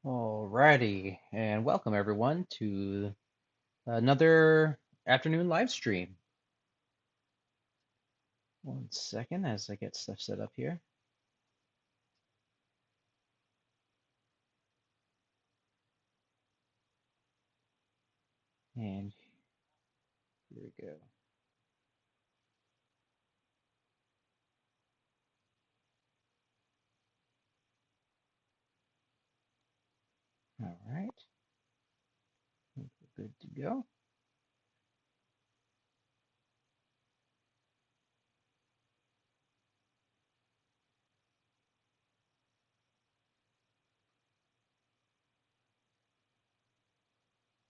Alrighty, and welcome everyone to another afternoon live stream. One second as I get stuff set up here. And here we go. All right, we're good to go.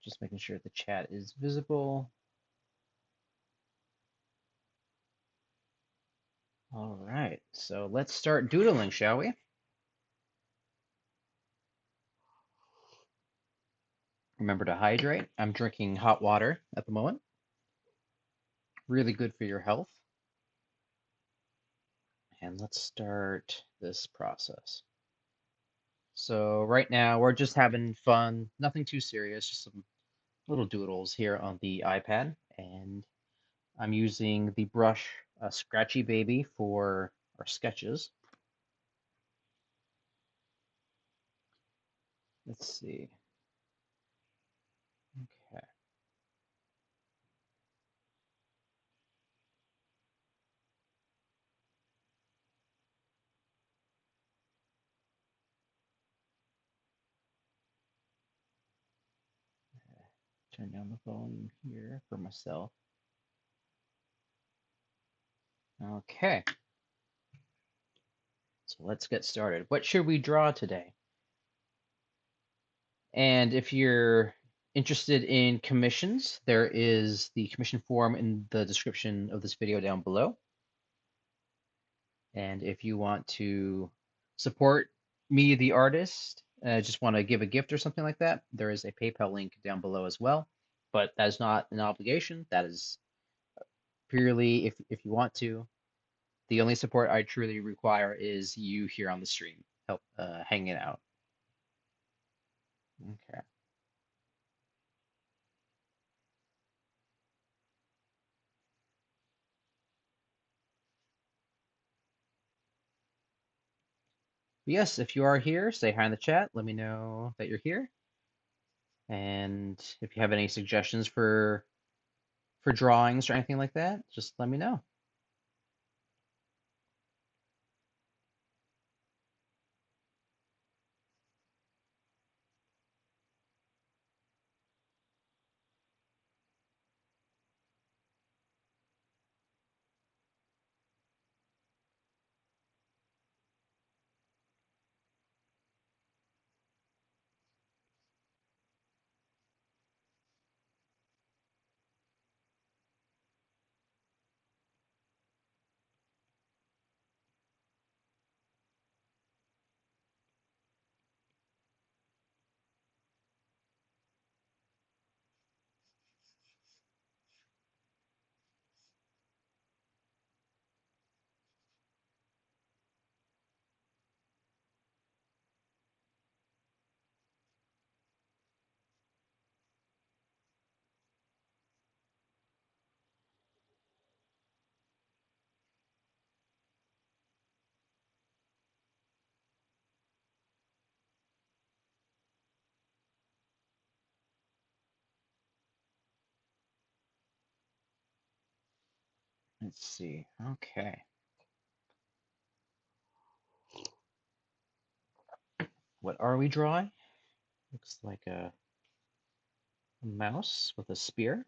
Just making sure the chat is visible. All right, so let's start doodling, shall we? Remember to hydrate. I'm drinking hot water at the moment. Really good for your health. And let's start this process. So right now we're just having fun, nothing too serious, just some little doodles here on the iPad, and I'm using the brush Scratchy Baby for our sketches. Let's see. Okay. Turn down the volume here for myself. Okay. So let's get started. What should we draw today? And if you're interested in commissions, there is the commission form in the description of this video down below. And if you want to support me, the artist, just want to give a gift or something like that, there is a PayPal link down below as well. But that is not an obligation. That is purely if you want to. The only support I truly require is you here on the stream, help hanging out. Okay. But yes, if you are here, say hi in the chat. Let me know that you're here. And if you have any suggestions for drawings or anything like that, just let me know. Let's see. Okay. What are we drawing? Looks like a mouse with a spear.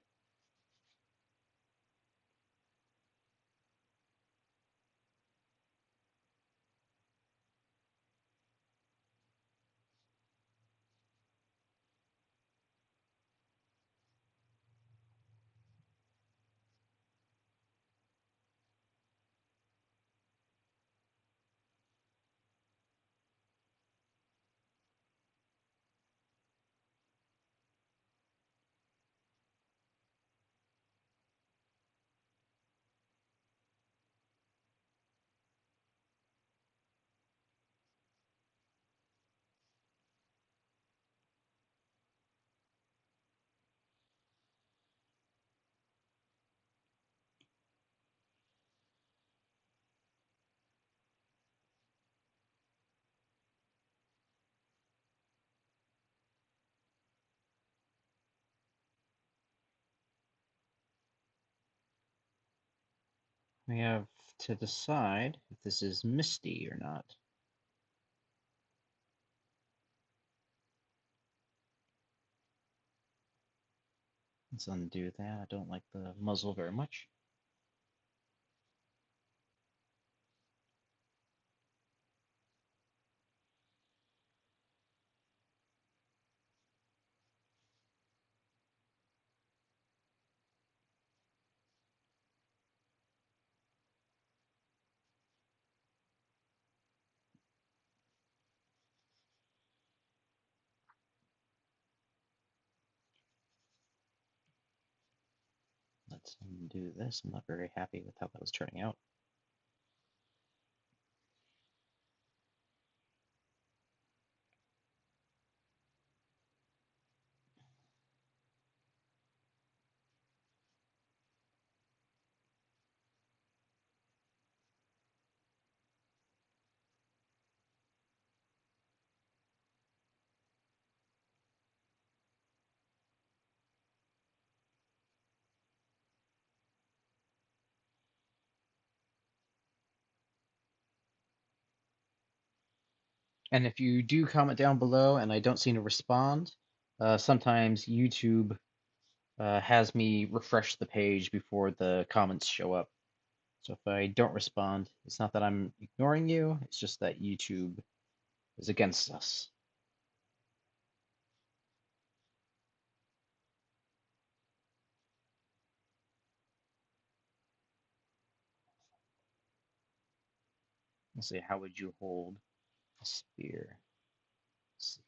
We have to decide if this is Misty or not. Let's undo that. I don't like the muzzle very much. Let's undo this. I'm not very happy with how that was turning out. And if you do comment down below and I don't seem to respond, sometimes YouTube has me refresh the page before the comments show up. So if I don't respond, it's not that I'm ignoring you, it's just that YouTube is against us. Let's see, how would you hold a spear? Let's see.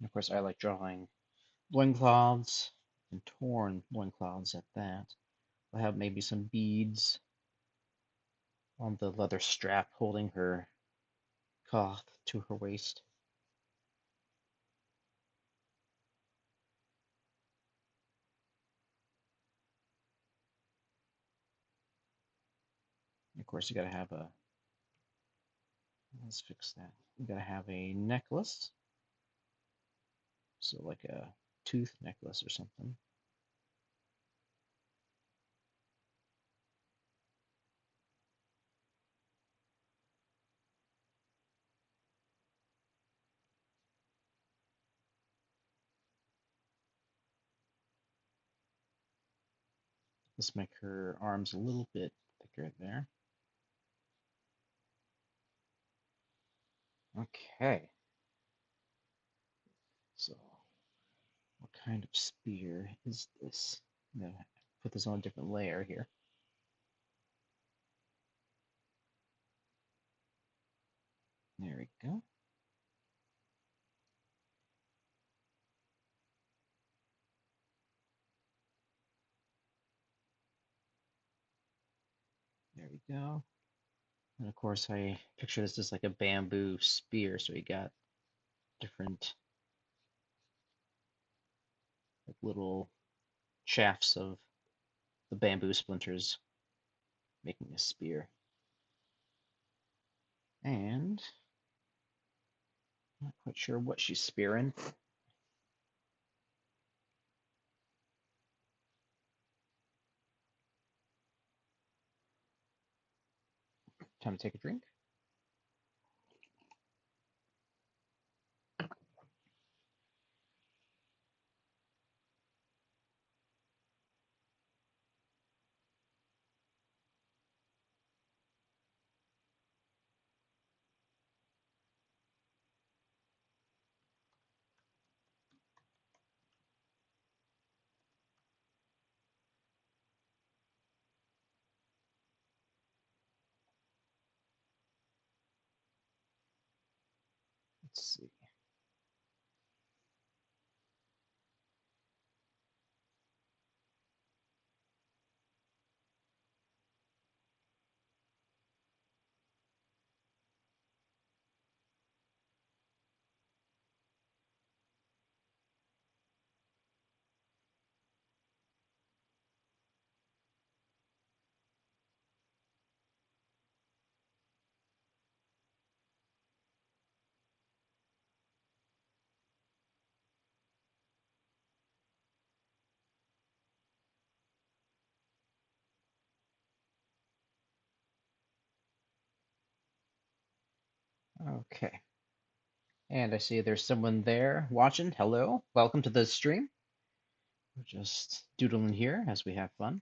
And of course, I like drawing loincloths and torn loincloths at that. I have maybe some beads on the leather strap holding her cloth to her waist. Of course, you gotta have a, let's fix that. You gotta have a necklace, so like a tooth necklace or something. Let's make her arms a little bit thicker there. Okay, so what kind of spear is this? I'm gonna put this on a different layer here. There we go. There we go. And of course, I picture this as like a bamboo spear, so you got different like little shafts of the bamboo splinters making a spear. And I'm not quite sure what she's spearing. Time to take a drink. Let's see. Okay. And I see there's someone there watching. Hello. Welcome to the stream. We're just doodling here as we have fun.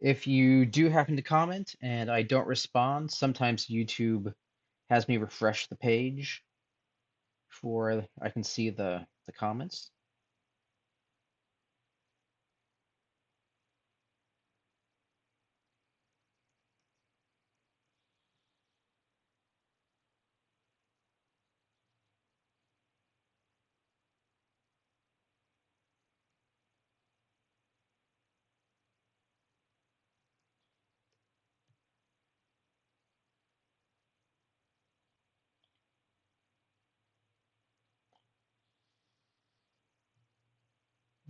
If you do happen to comment and I don't respond, sometimes YouTube has me refresh the page before I can see the comments.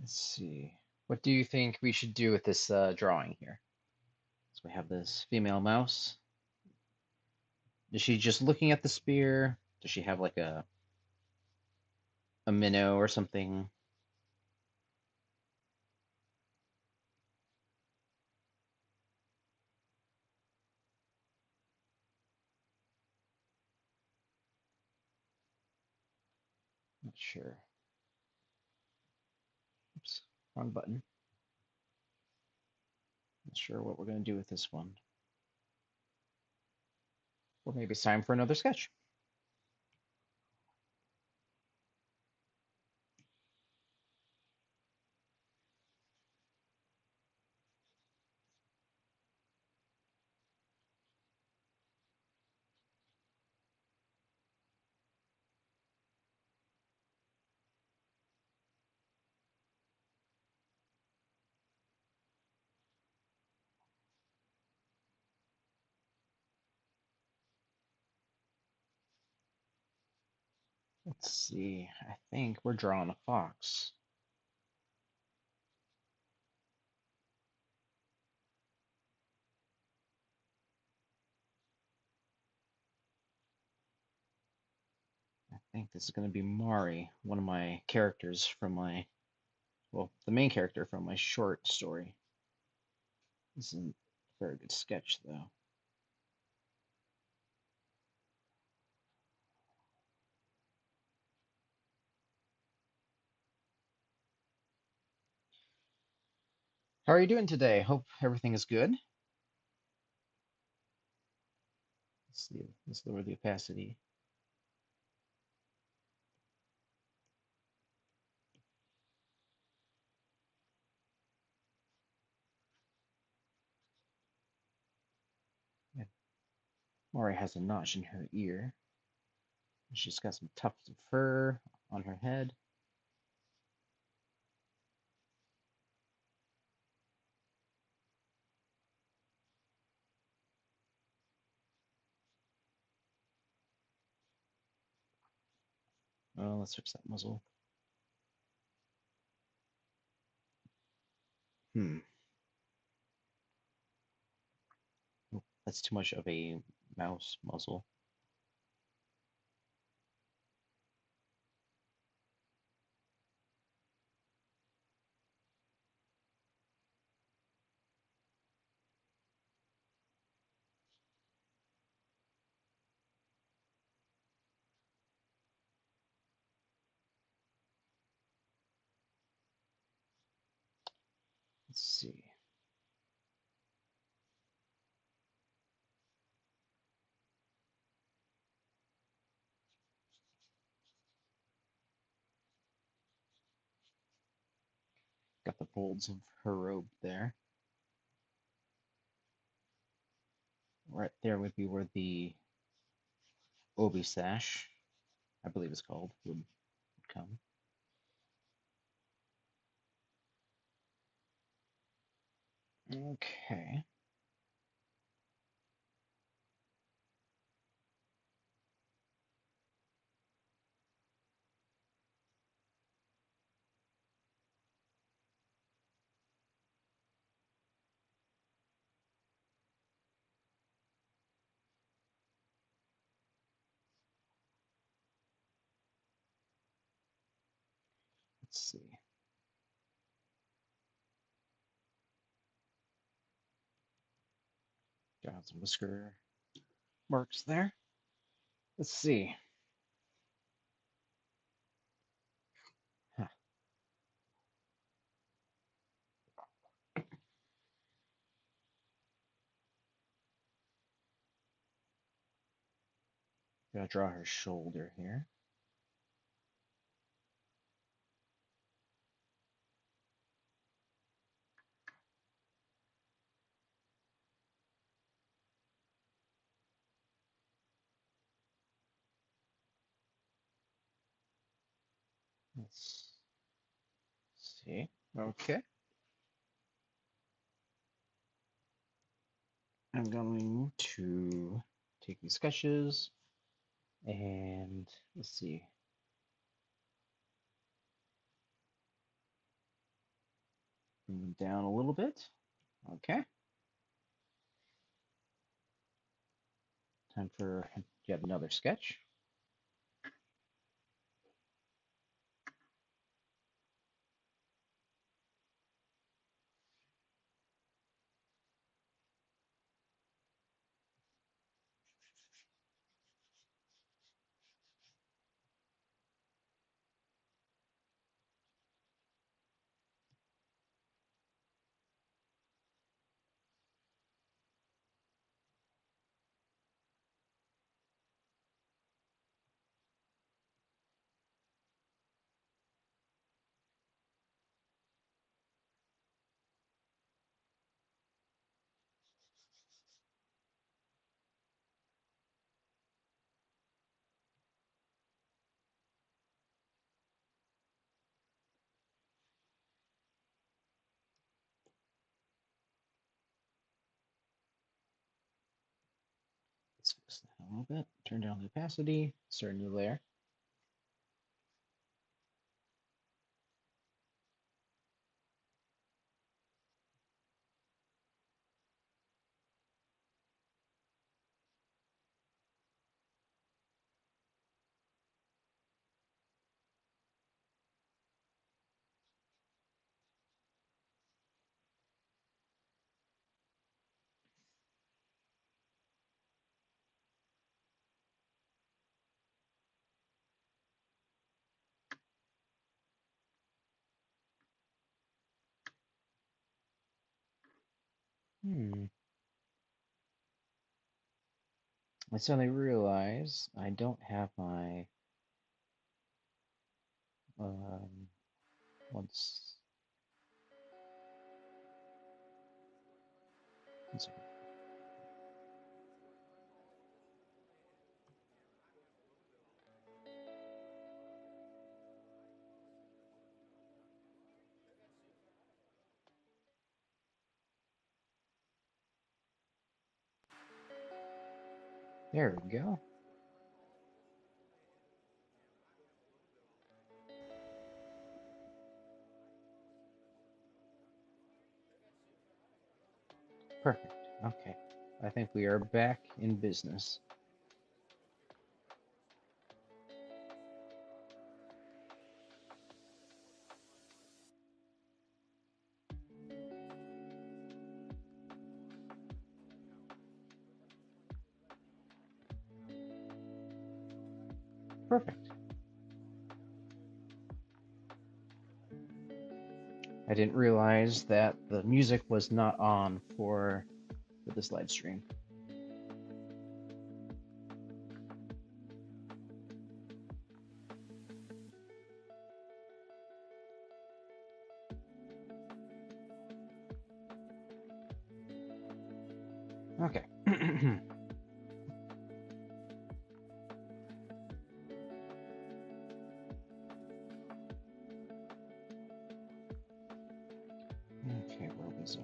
Let's see. What do you think we should do with this drawing here? So we have this female mouse. Is she just looking at the spear? Does she have like a minnow or something? Not sure. Oops, wrong button. Not sure what we're going to do with this one. Or maybe it's time for another sketch. Let's see. I think we're drawing a fox. I think this is going to be Mari, one of my characters from my, well, the main character from my short story. This isn't a very good sketch, though. How are you doing today? Hope everything is good. Let's see. Let's lower the opacity. Yeah. Mari has a notch in her ear. She's got some tufts of fur on her head. Oh, let's fix that muzzle. Hmm. Oh, that's too much of a mouse muzzle. Let's see. Got the folds of her robe there. Right there would be where the obi sash, I believe it's called, would come. Okay. Let's see. Got some whisker marks there. Let's see. Huh. Gotta draw her shoulder here. Let's see. Okay. I'm going to take these sketches and let's see. Bring them down a little bit. Okay. Time for yet another sketch. Let's fix that a little bit. Turn down the opacity. Start a new layer. Hmm. I suddenly realize I don't have my um once one second. There we go. Perfect. Okay. I think we are back in business. Perfect. I didn't realize that the music was not on for this live stream. Okay. Okay, where was I?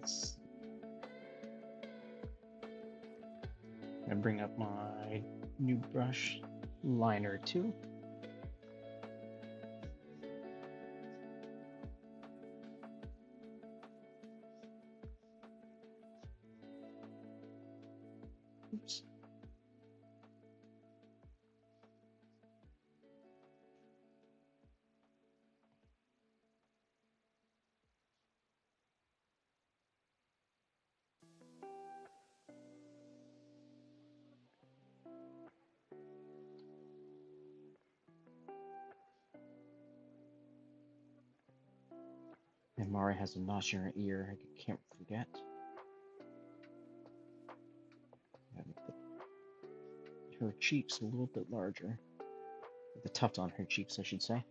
Let's and bring up my new brush liner too. Oops. And Mari has a notch in her ear. I can't forget. Her cheeks a little bit larger. The tuft on her cheeks, I should say.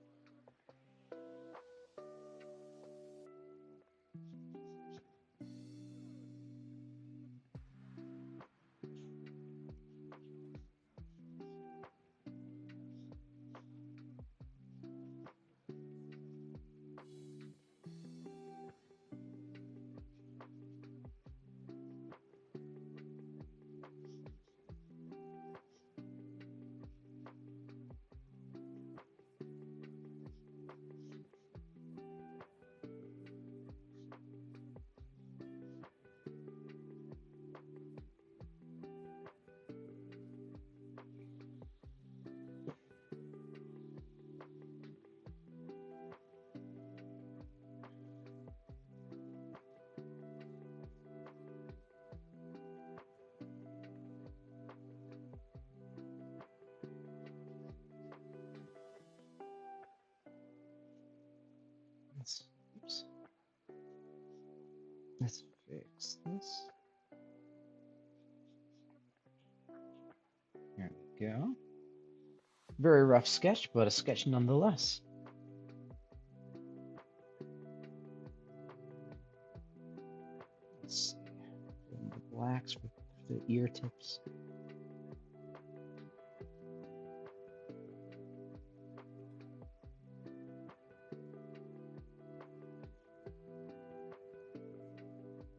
Oops. Let's fix this. There we go. Very rough sketch, but a sketch nonetheless. Let's see. The blacks with the ear tips.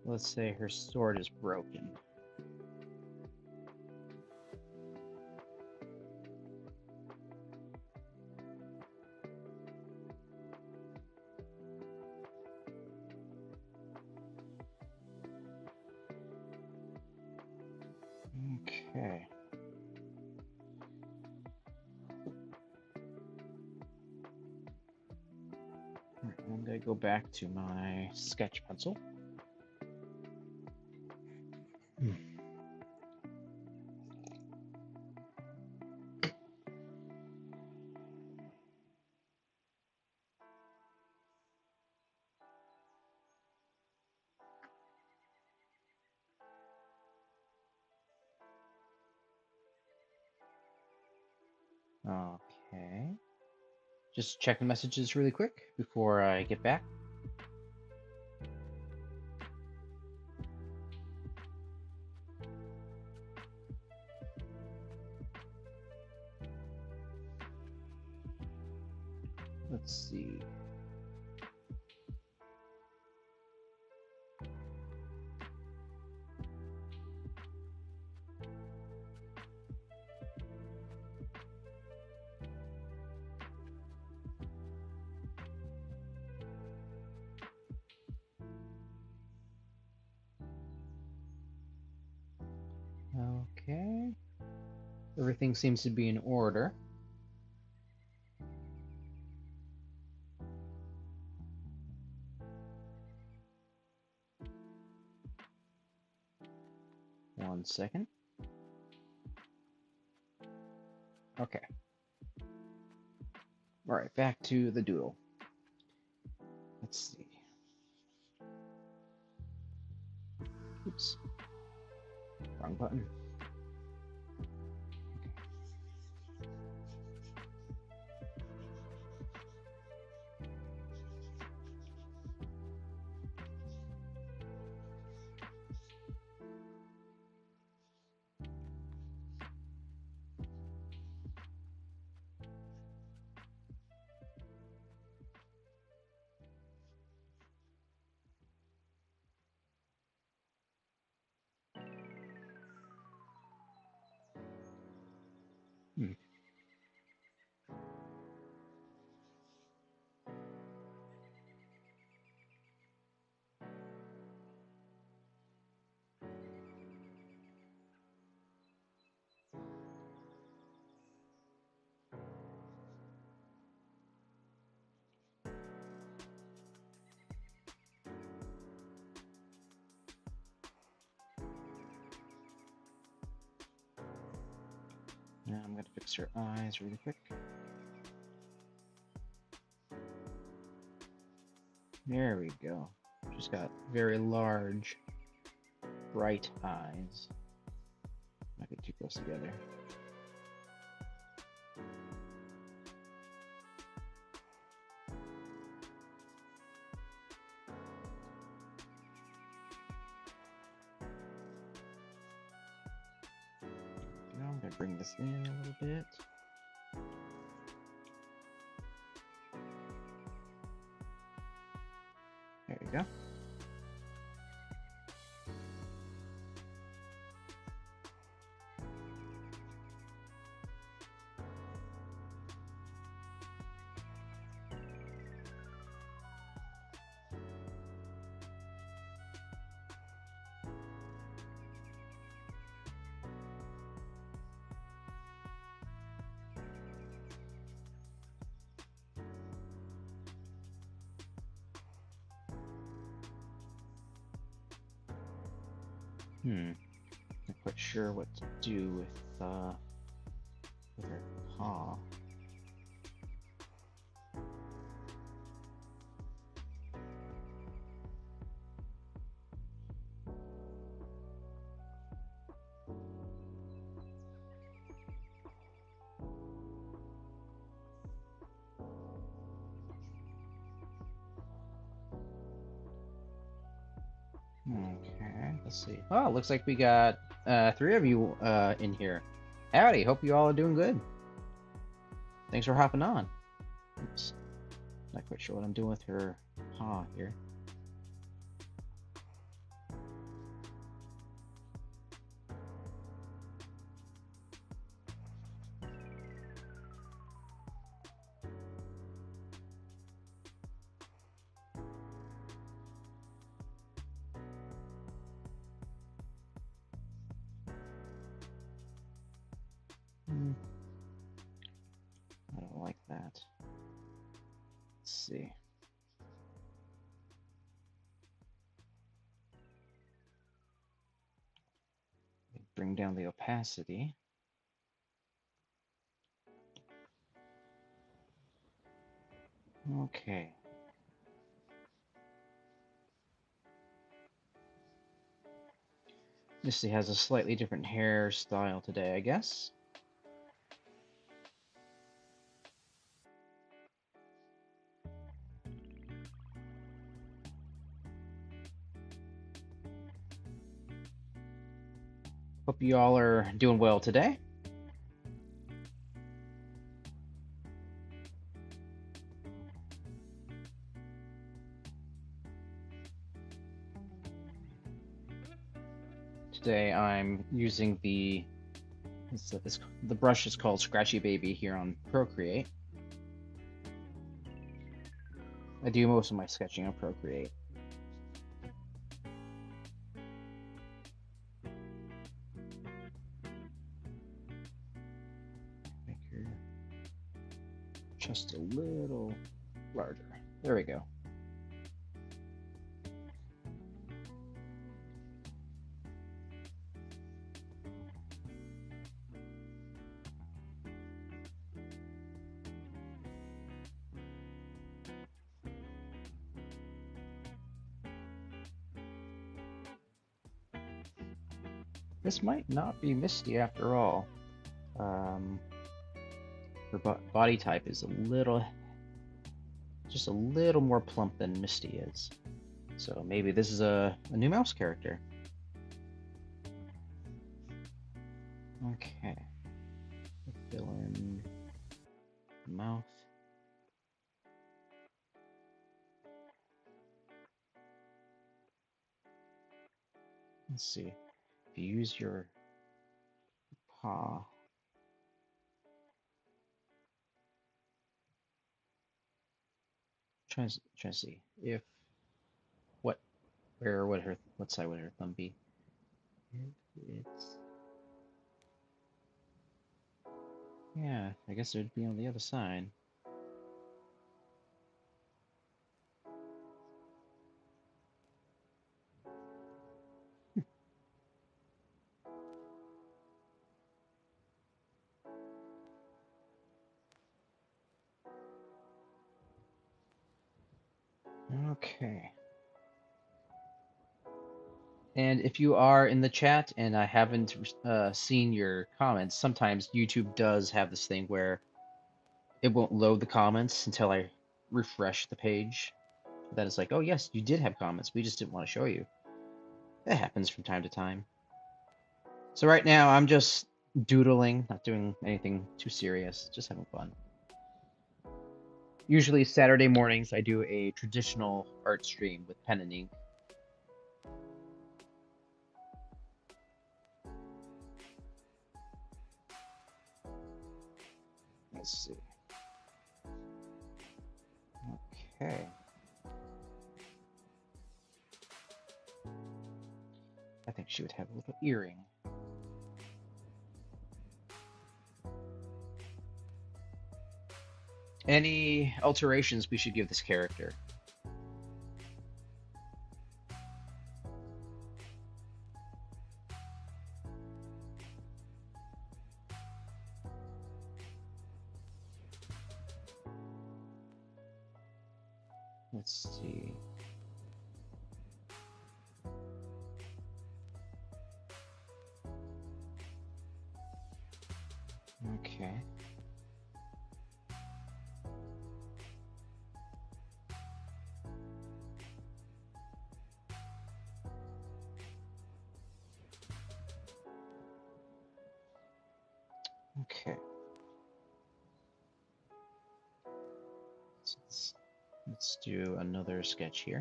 Let's say her sword is broken. Okay. I'm going to go back to my sketch pencil. Okay. Just checking messages really quick before I get back. Let's see. Okay. Everything seems to be in order. One second. Okay. All right, back to the doodle. Let's see. Oops. Wrong button. Hmm. Now I'm going to fix her eyes really quick. There we go. She's got very large, bright eyes. Might be too close together. Now I'm going to bring this in a little bit. There you go. Not quite sure what to do with her paw. Okay, let's see. Oh, looks like we got 3 of you in here. Howdy, hope you all are doing good. Thanks for hopping on. Oops. Not quite sure what I'm doing with her paw here. Hmm, I don't like that. Let's see. Bring down the opacity. Okay. Misty has a slightly different hairstyle today, I guess. Hope you all are doing well today. Today I'm using the the brush is called Scratchy Baby here on Procreate. I do most of my sketching on Procreate. Make her just a little larger. There we go. This might not be Misty after all. Her body type is just a little more plump than Misty is. So maybe this is a new mouse character. Okay. Fill in the mouth. Let's see. If you use your paw, try to see if what what side would her thumb be? If it's yeah, I guess it would be on the other side. Okay. And if you are in the chat and I haven't seen your comments, sometimes YouTube does have this thing where it won't load the comments until I refresh the page. Then it's like, oh yes, you did have comments. We just didn't want to show you. That happens from time to time. So right now I'm just doodling, not doing anything too serious, just having fun. Usually Saturday mornings I do a traditional art stream with pen and ink. Let's see. Okay. I think she would have a little earring. Any alterations we should give this character? Let's see. Okay. Okay. Let's do another sketch here.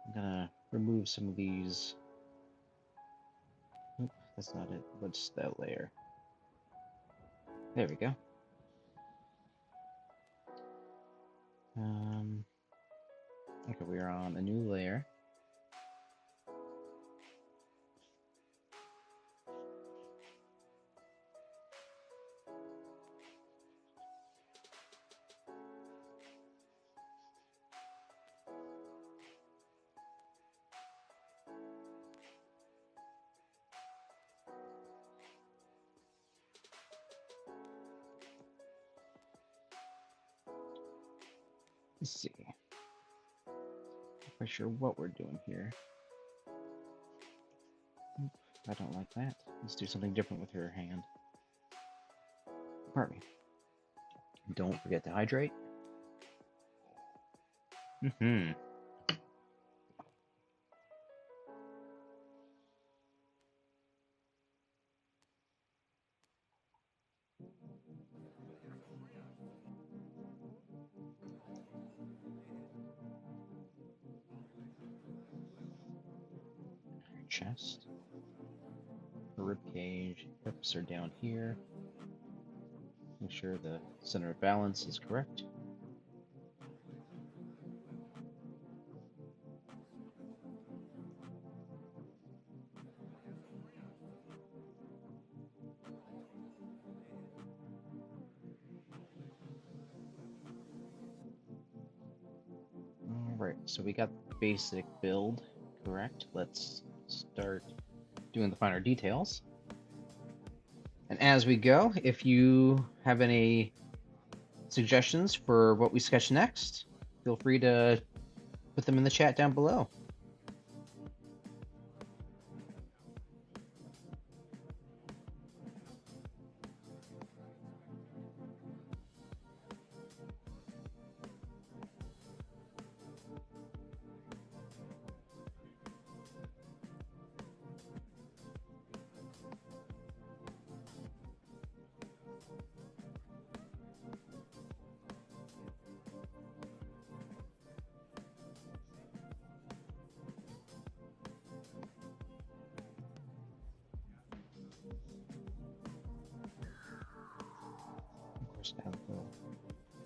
I'm gonna remove some of these. Oop, that's not it. What's that layer? There we go. Okay, we are on a new layer. Let's see. Not quite sure what we're doing here. I don't like that. Let's do something different with her hand. Pardon me. Don't forget to hydrate. Mm-hmm. Chest. Rib cage. Hips are down here. Make sure the center of balance is correct. Alright, so we got the basic build correct. Let's start doing the finer details. And as we go, if you have any suggestions for what we sketch next, feel free to put them in the chat down below. Of course, have the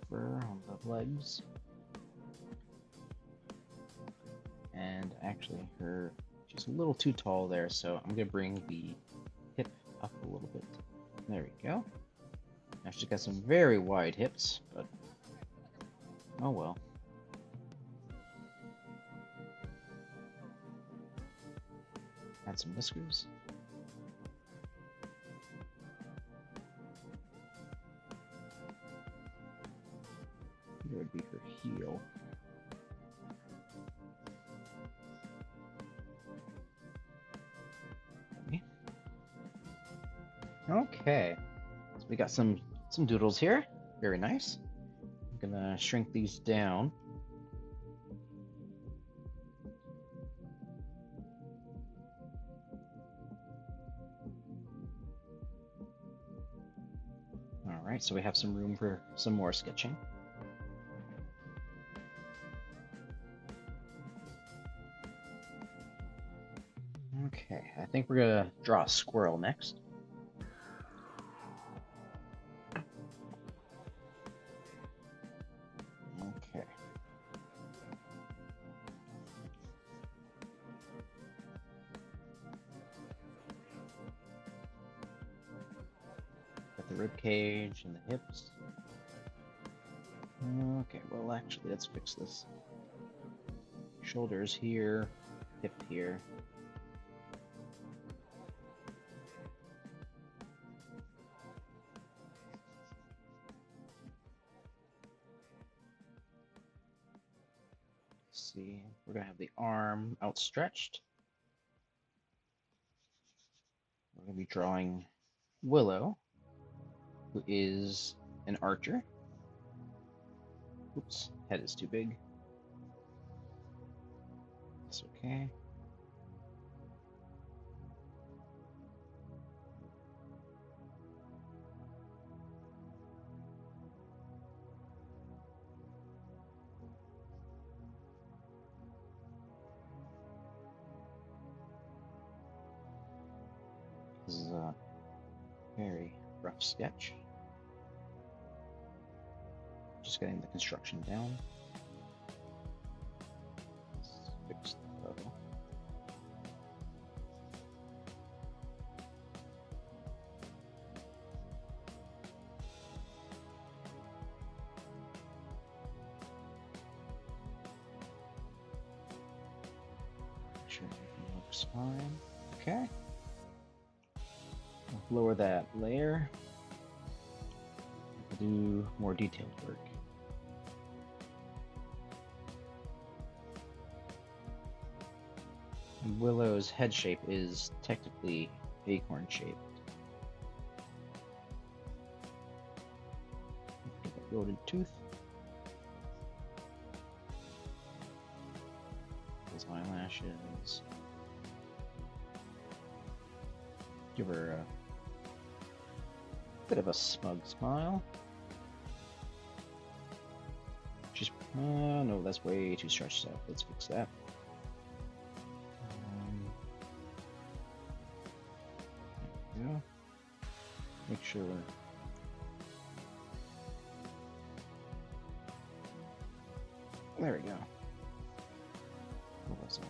fur on the legs. And actually, she's a little too tall there, so I'm gonna bring the hip up a little bit. There we go. Now she's got some very wide hips, but oh well. Add some whiskers. Here would be her heel. Okay, so we got some doodles here. Very nice. I'm gonna shrink these down. All right, so we have some room for some more sketching. Okay, I think we're gonna draw a squirrel next. Okay. Got the rib cage and the hips. Okay, well actually let's fix this. Shoulders here, hip here. See, we're gonna have the arm outstretched. We're gonna be drawing Willow, who is an archer. Oops, head is too big. That's okay. This is a very rough sketch. Just getting the construction down. Let's fix the bow. Make sure everything looks fine. Okay. Lower that layer. Do more detailed work. And Willow's head shape is technically acorn shaped. Golden tooth. Those eyelashes. Give her a bit of a smug smile. She's no, that's way too stretched out. Let's fix that. There we go. Make sure. There we go. What was that?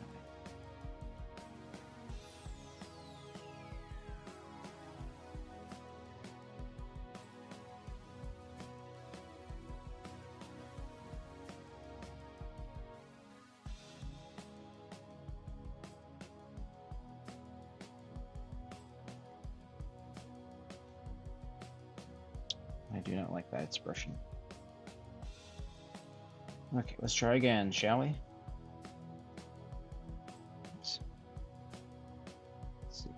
I do not like that expression. Okay, let's try again, shall we? Oops. Let's see.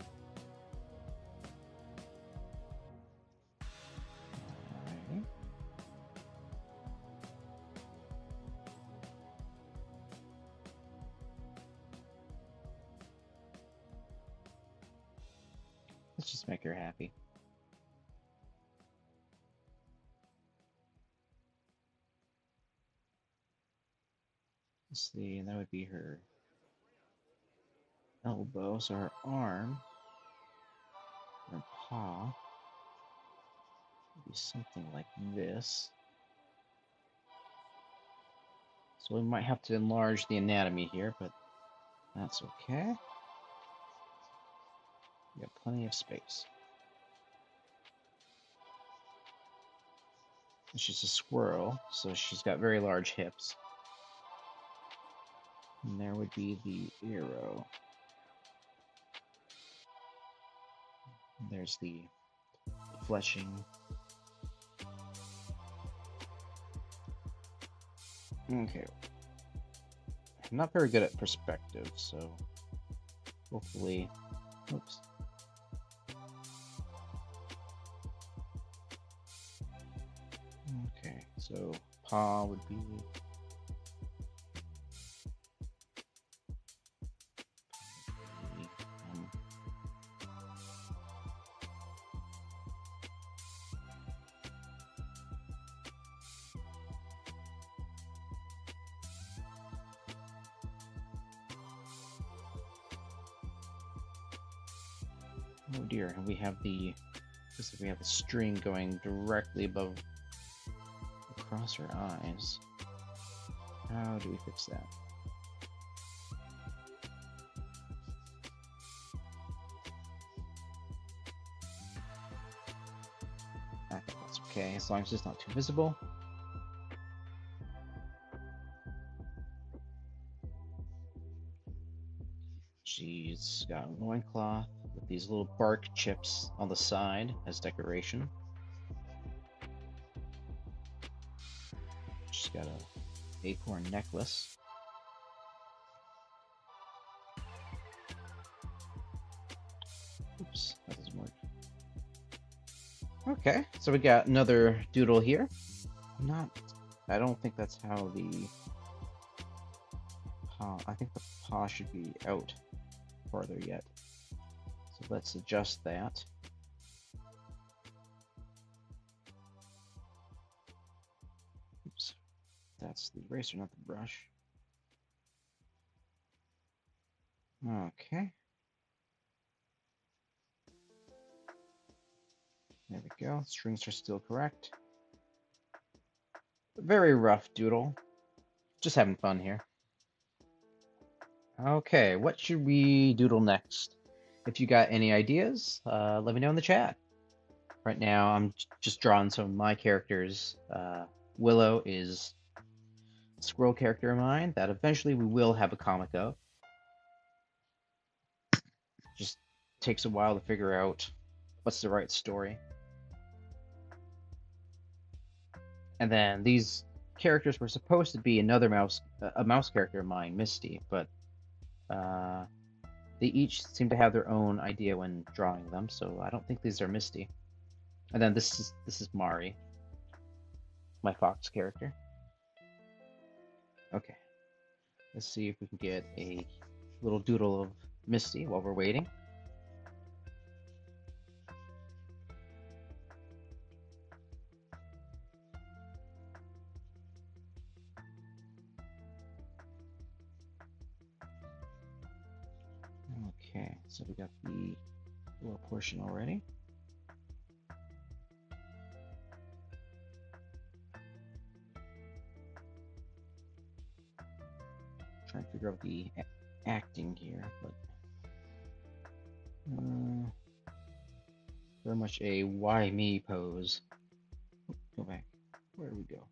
Alrighty. Let's just make her happy. Let's see, and that would be her elbow, so her arm, her paw, would be something like this. So we might have to enlarge the anatomy here, but that's okay. We have plenty of space. And she's a squirrel, so she's got very large hips. And there would be the arrow. There's the fleshing. Okay. I'm not very good at perspective, so hopefully. Oops. Okay, so paw would be. Oh dear, and we have the. Looks like we have a string going directly above, across her eyes. How do we fix that? I think that's okay, as long as it's not too visible. She's got a loincloth with these little bark chips on the side as decoration. She's got a acorn necklace. Oops, that doesn't work. Okay, so we got another doodle here. I don't think that's how the paw, I think the paw should be out farther yet. So let's adjust that. Oops, that's the eraser, not the brush. Okay. There we go. Strings are still correct. Very rough doodle. Just having fun here. Okay, what should we doodle next? If you got any ideas, let me know in the chat. Right now, I'm just drawing some of my characters. Willow is a squirrel character of mine that eventually we will have a comic of. Just takes a while to figure out what's the right story. And then these characters were supposed to be another mouse, a mouse character of mine, Misty, but They each seem to have their own idea when drawing them, so I don't think these are Misty. And then this is Mari, my fox character. Okay, let's see if we can get a little doodle of Misty while we're waiting. Okay, so we got the lower portion already. Trying to figure out the acting here, but very much a why me pose. Go back. Where do we go?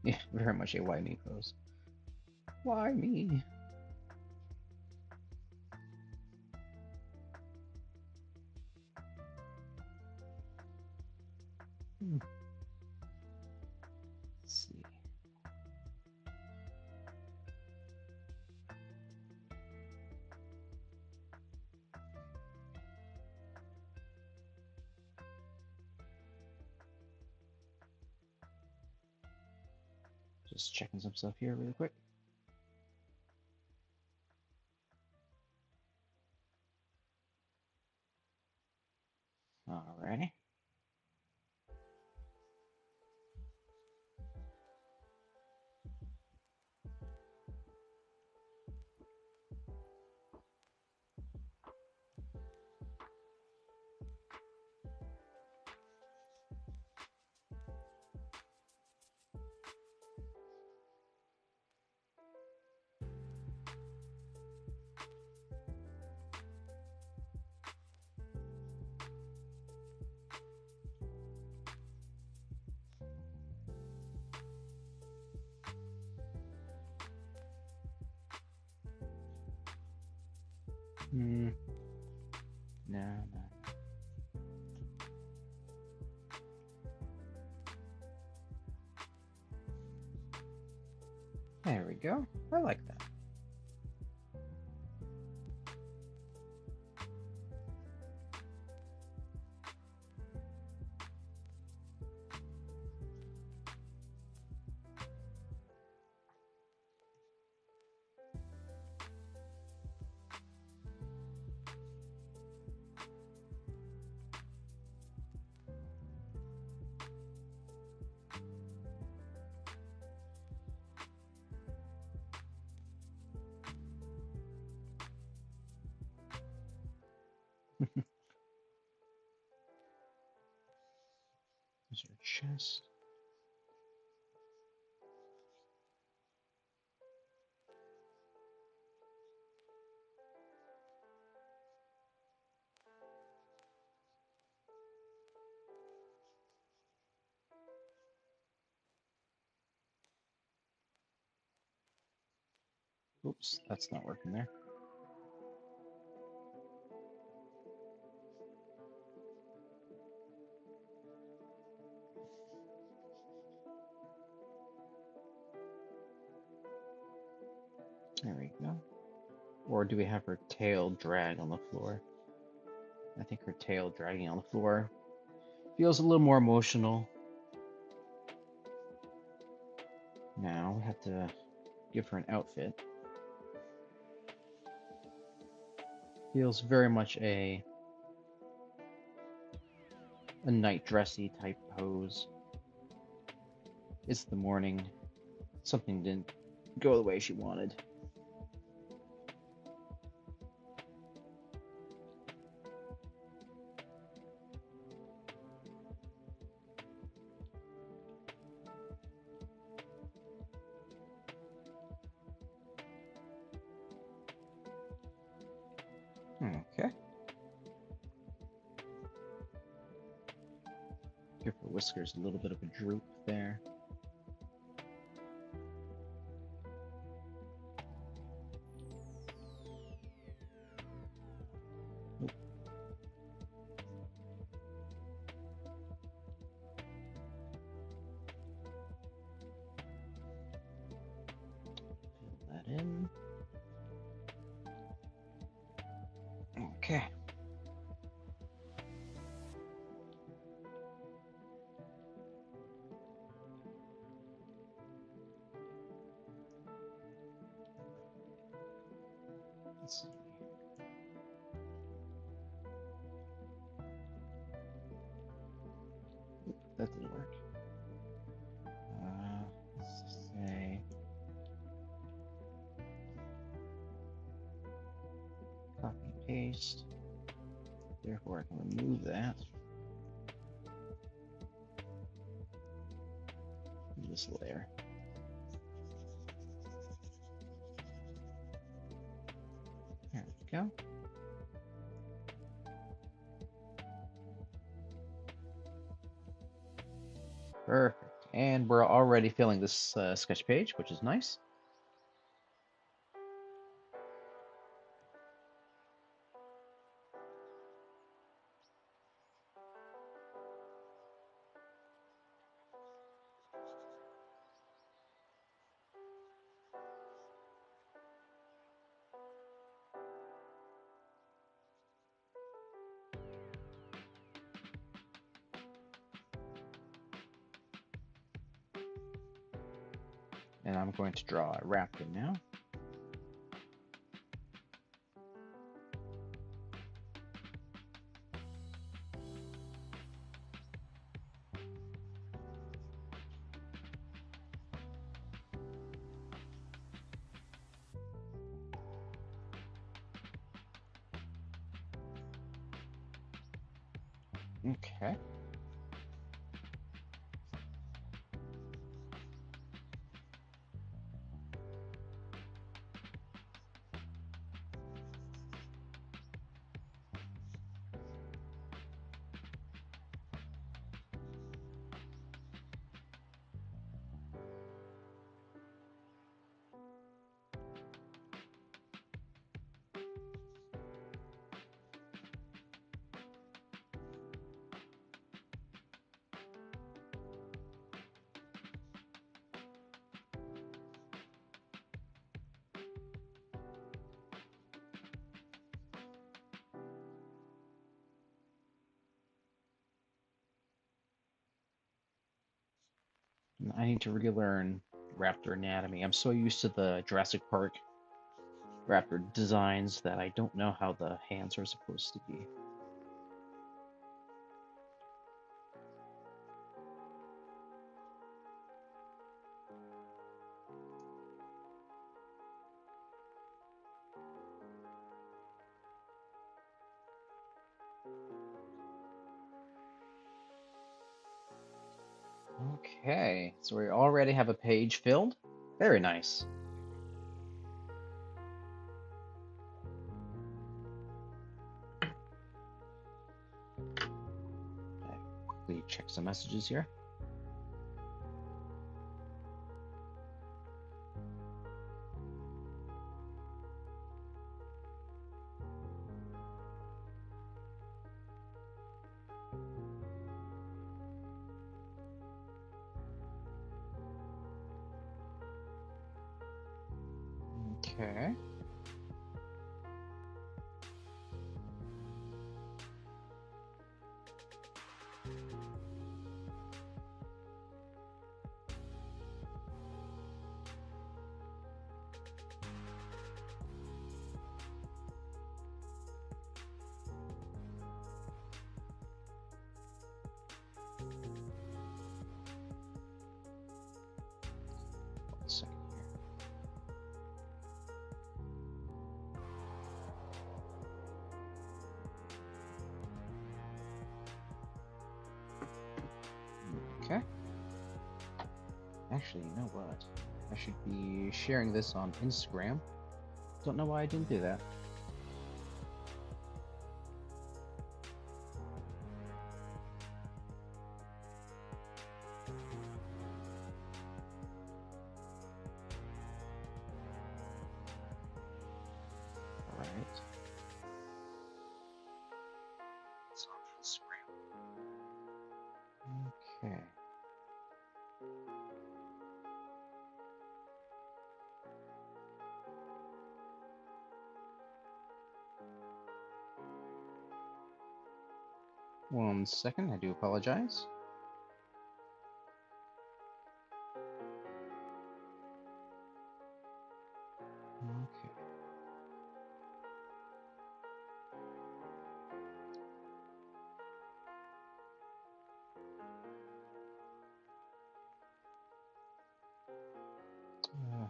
Yeah, very much a why me pose. Why me? Let's see. Just checking some stuff here really quick. Alrighty. No, no. There we go. I like that. There's your chest. Oops, that's not working there. There we go. Or do we have her tail drag on the floor? I think her tail dragging on the floor feels a little more emotional. Now we have to give her an outfit. Feels very much a night dressy type pose. It's the morning. Something didn't go the way she wanted. Okay. Give her whiskers a little bit of a droop there. Okay. Let's see. Oop, that didn't work. Let's just say copy paste. Therefore, I can remove that. This layer. There we go. Perfect. And we're already filling this sketch page, which is nice. And I'm going to draw a raptor now. Okay. I need to relearn raptor anatomy. I'm so used to the Jurassic Park raptor designs that I don't know how the hands are supposed to be. Okay, so we already have a page filled. Very nice. Quickly check some messages here. Okay. One second here. Okay. Actually, you know what? I should be sharing this on Instagram. Don't know why I didn't do that. All right. It's on Instagram. Okay. 1 second, I do apologize. Okay.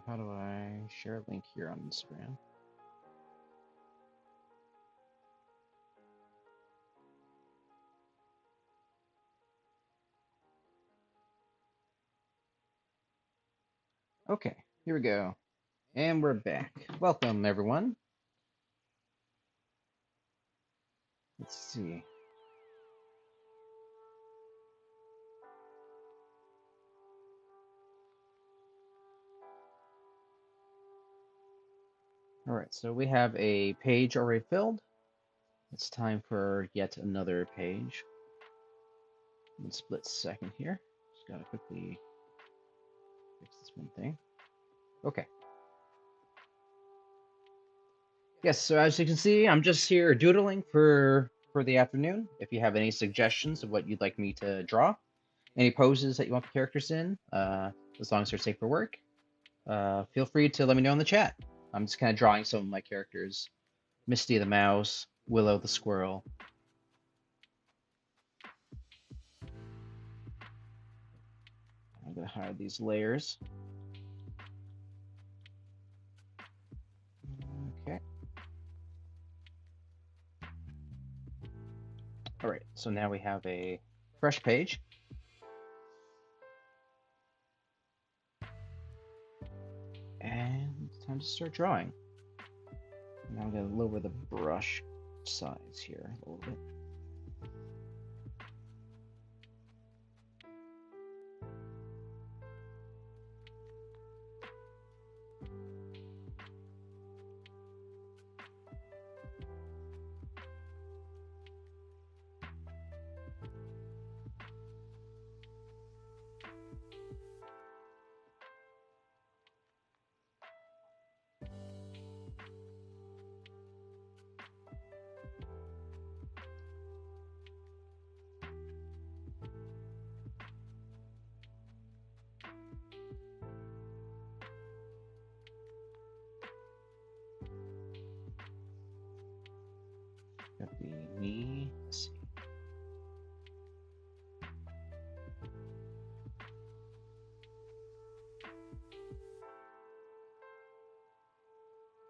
How do I share a link here on Instagram? Okay, here we go. And we're back. Welcome, everyone. Let's see. All right, so we have a page already filled. It's time for yet another page. One split second here. Just gotta quickly fix this one thing. Okay. Yes, so as you can see, I'm just here doodling for the afternoon. If you have any suggestions of what you'd like me to draw, any poses that you want the characters in, as long as they're safe for work, feel free to let me know in the chat. I'm just kind of drawing some of my characters. Misty the mouse, Willow the squirrel. I'm gonna hide these layers. Okay. All right, so now we have a fresh page. And it's time to start drawing. Now I'm gonna lower the brush size here a little bit. Got the knee. Let's see.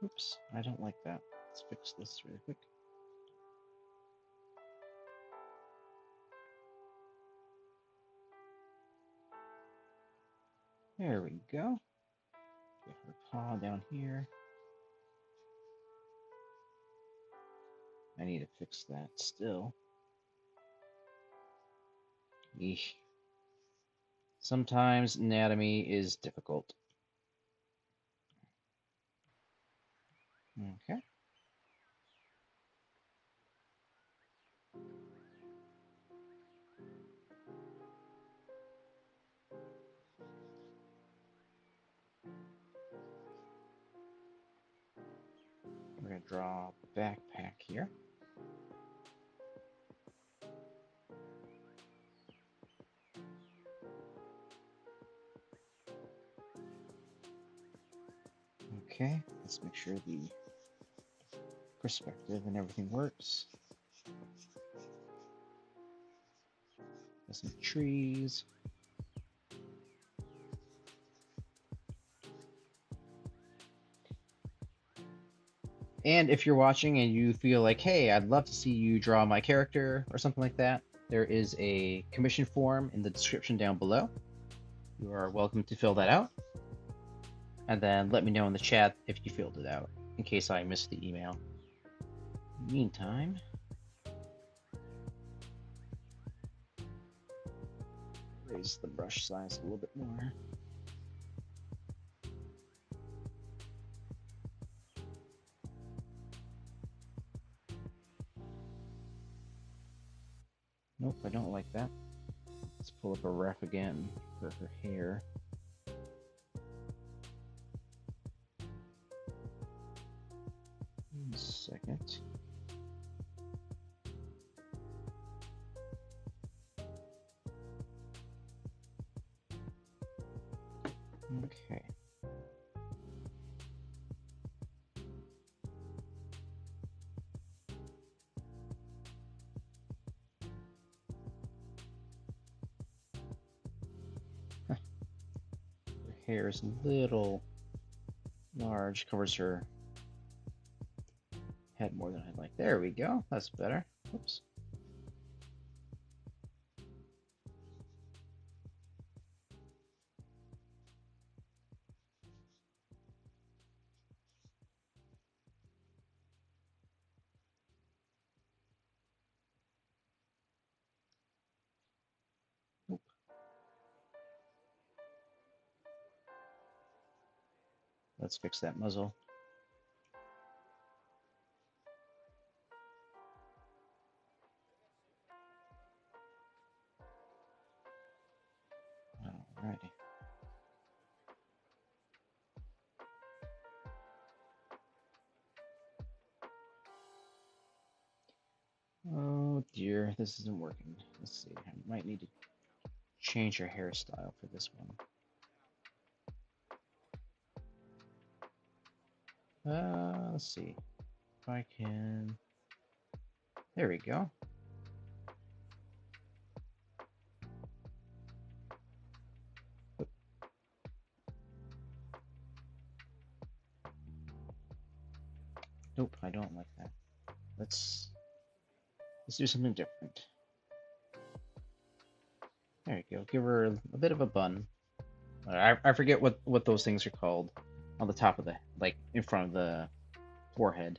Oops, I don't like that. Let's fix this really quick. There we go. Get her paw down here. I need to fix that still. Eesh. Sometimes anatomy is difficult. Okay. We're gonna draw a backpack here. Okay, let's make sure the perspective and everything works. There's some trees. And if you're watching and you feel like, hey, I'd love to see you draw my character or something like that, there is a commission form in the description down below. You are welcome to fill that out. And then let me know in the chat if you filled it out, in case I missed the email. Meantime, raise the brush size a little bit more. Nope, I don't like that. Let's pull up a ref again for her hair. One second. Okay. Her hair is a little large, covers her head more than I'd like. There we go. That's better. Oops. Oop. Let's fix that muzzle. Alrighty. Oh dear, this isn't working. Let's see. I might need to change your hairstyle for this one. Let's see. If I can. There we go. Nope, I don't like that. Let's do something different. There you go. Give her a bit of a bun. I forget what those things are called on the top of the, like, in front of the forehead.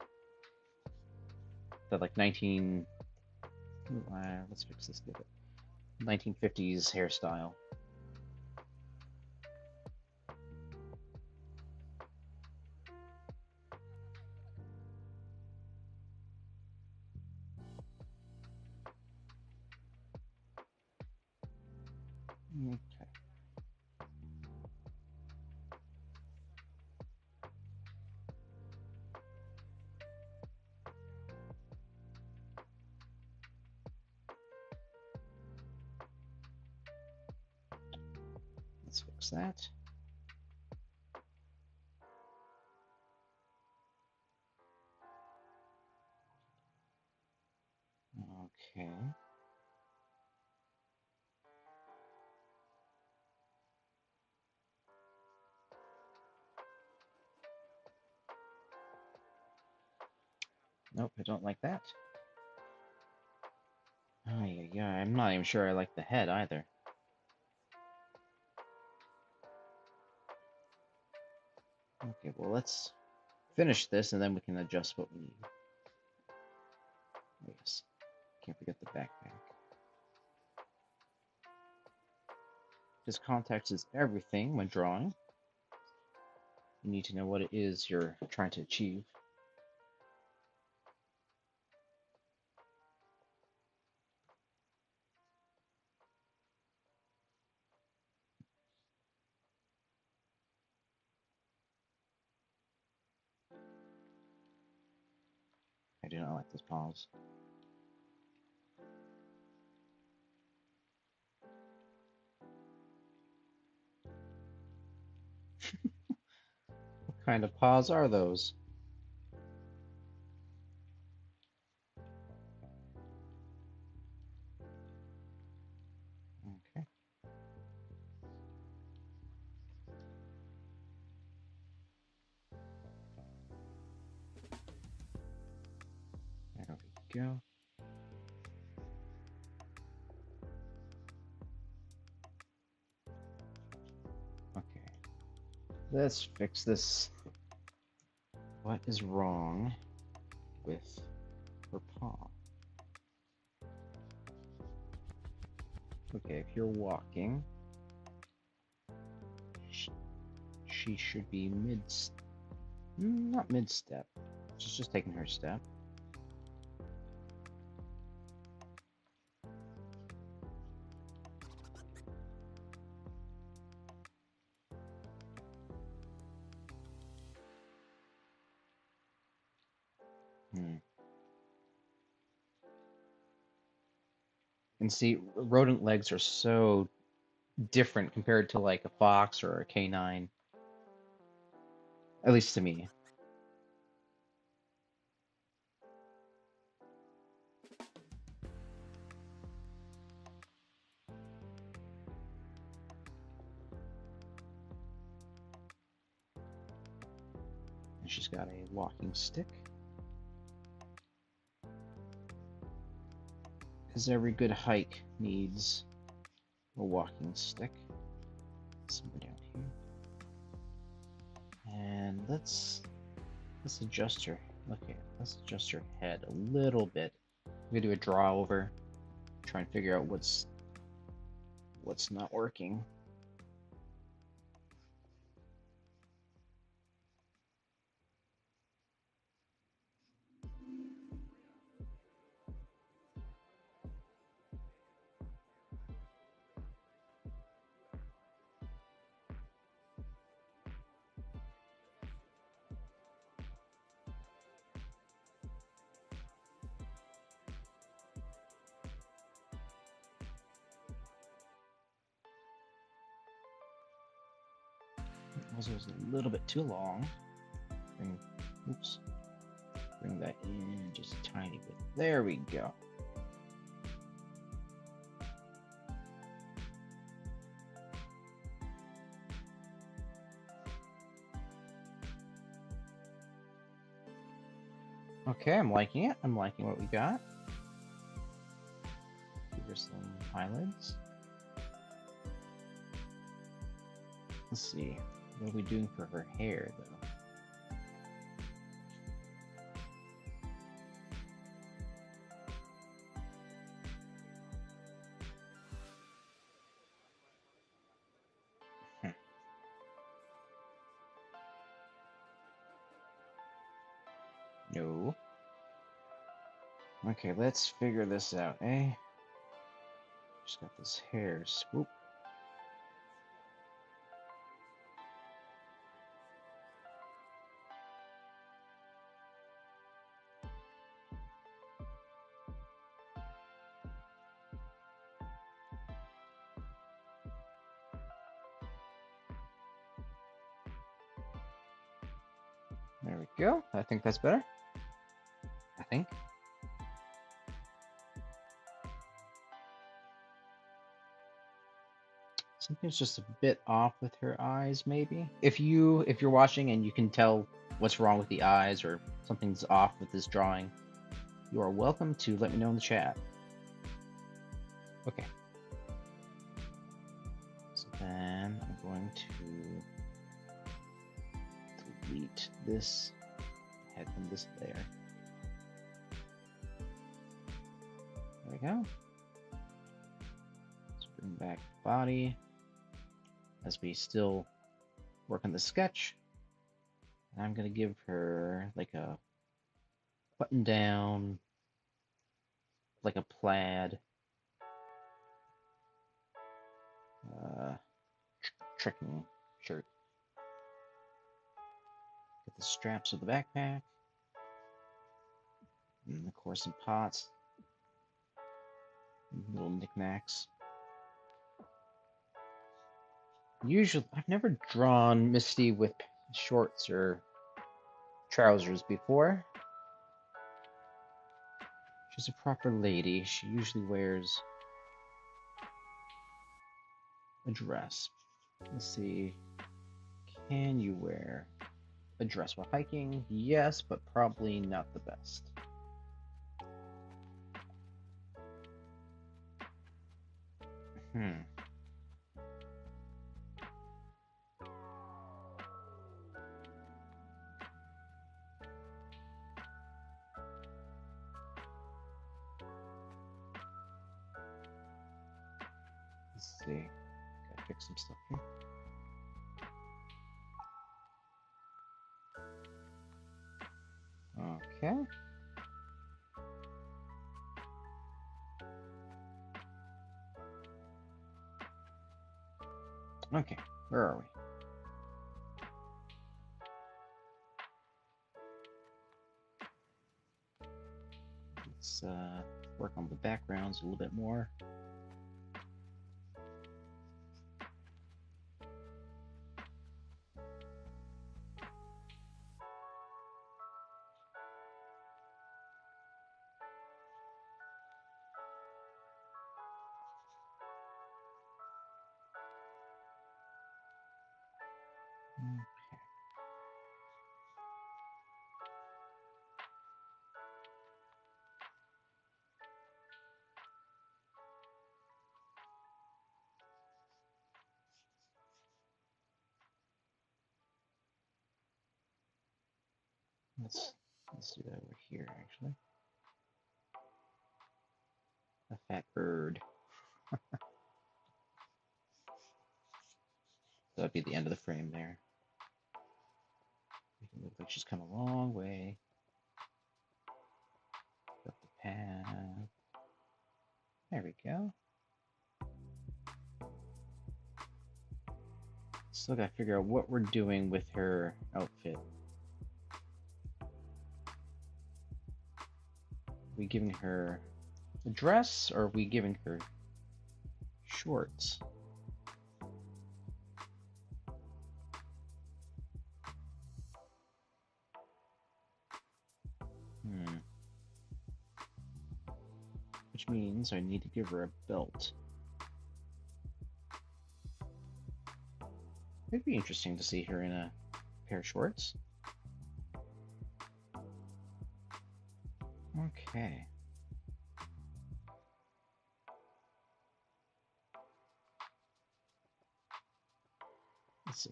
The, like, 19. Let's fix this. Give it 1950s hairstyle. Okay. Let's fix that. Okay. Nope, I don't like that. Oh, yeah, I'm not even sure I like the head either. Okay, well, let's finish this and then we can adjust what we need. Oh, yes, can't forget the backpack. Because context is everything when drawing. You need to know what it is you're trying to achieve. I do not like this pause. What kind of paws are those? Okay, there we go. Okay, let's fix this. What is wrong with her paw? Okay, if you're walking, she should be not mid-step. She's just taking her step. And see, rodent legs are so different compared to like a fox or a canine. At least to me. And she's got a walking stick. Because every good hike needs a walking stick. Somewhere down here. And let's adjust her. Okay, let's adjust her head a little bit. I'm gonna do a draw over, try and figure out what's not working. It was a little bit too long. Bring that in just a tiny bit. There we go. Okay, I'm liking it. I'm liking what we got. Give her some highlights. Let's see. What are we doing for her hair, though? No. Okay, let's figure this out, eh? Just got this hair swoop. There we go. I think that's better. I think. Something's just a bit off with her eyes, maybe. If you're watching and you can tell what's wrong with the eyes or something's off with this drawing, you are welcome to let me know in the chat. Okay. So then I'm going to delete this head from this layer. There we go. Let's bring back the body as we still work on the sketch. And I'm going to give her like a button down, like a plaid trekking shirt. Get the straps of the backpack. And of course some pots. Little knickknacks. Usually, I've never drawn Misty with shorts or trousers before. She's a proper lady. She usually wears a dress. Let's see. Can you wear a dress while hiking? Yes, but probably not the best. Let's see. Gotta fix some stuff here. Okay. Okay, where are we? Let's work on the backgrounds a little bit more. Okay. Let's do that over here, actually. A fat bird. That'd be the end of the frame there. Make it look like she's come a long way up the path. There we go. Still gotta figure out what we're doing with her outfit. Are we giving her a dress, or are we giving her shorts? Which means I need to give her a belt. It'd be interesting to see her in a pair of shorts. Okay. Let's see.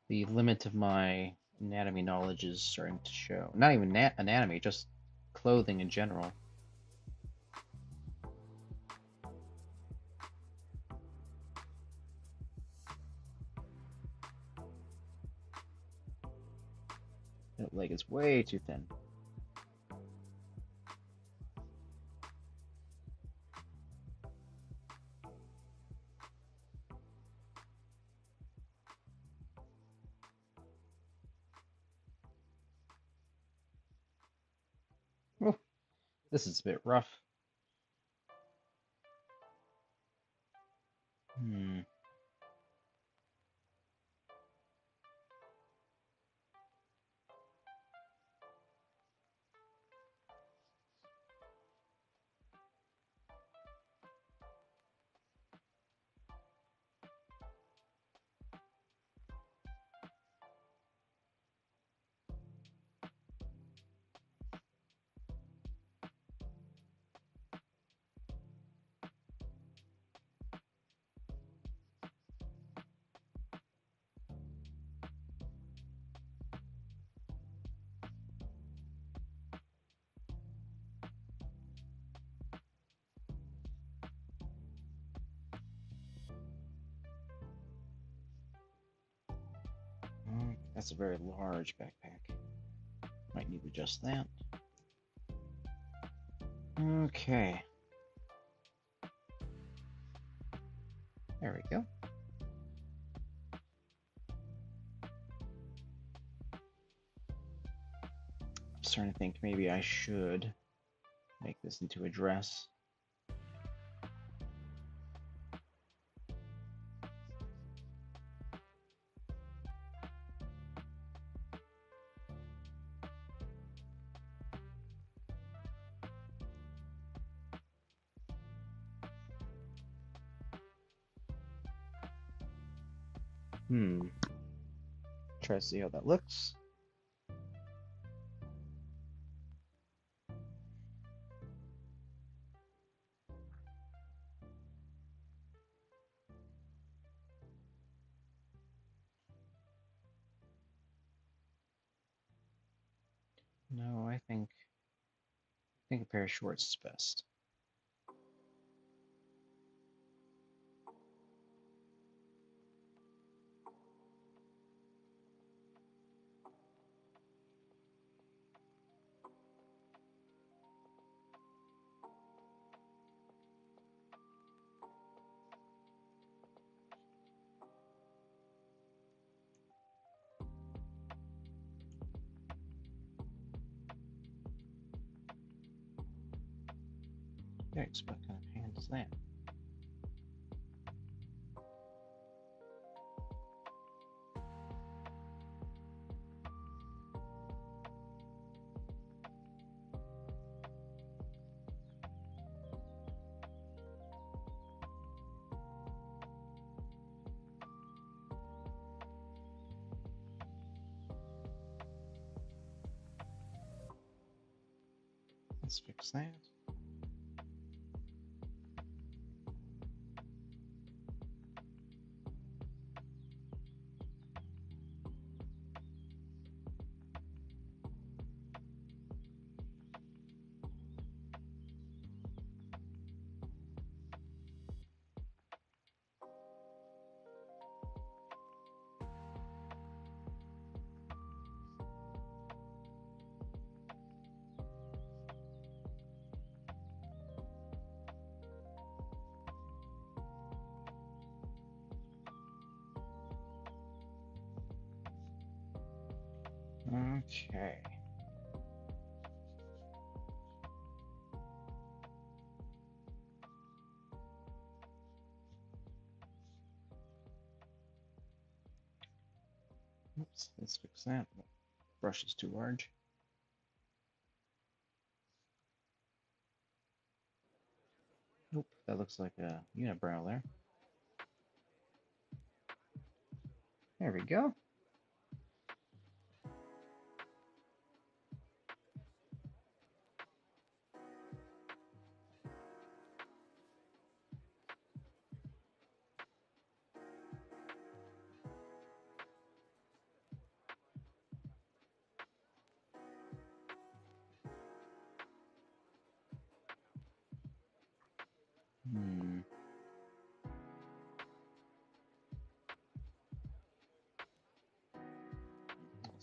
The limit of my anatomy knowledge is starting to show. Not even anatomy, just clothing in general. That leg is way too thin. Oh, this is a bit rough. That's a very large backpack. Might need to adjust that. Okay. There we go. I'm starting to think maybe I should make this into a dress. Try to see how that looks. No, I think a pair of shorts is best. Yikes, what kind of hand is that? Let's fix that. Okay. Oops, let's fix that. The brush is too large. Nope, that looks like a unibrow there. There we go.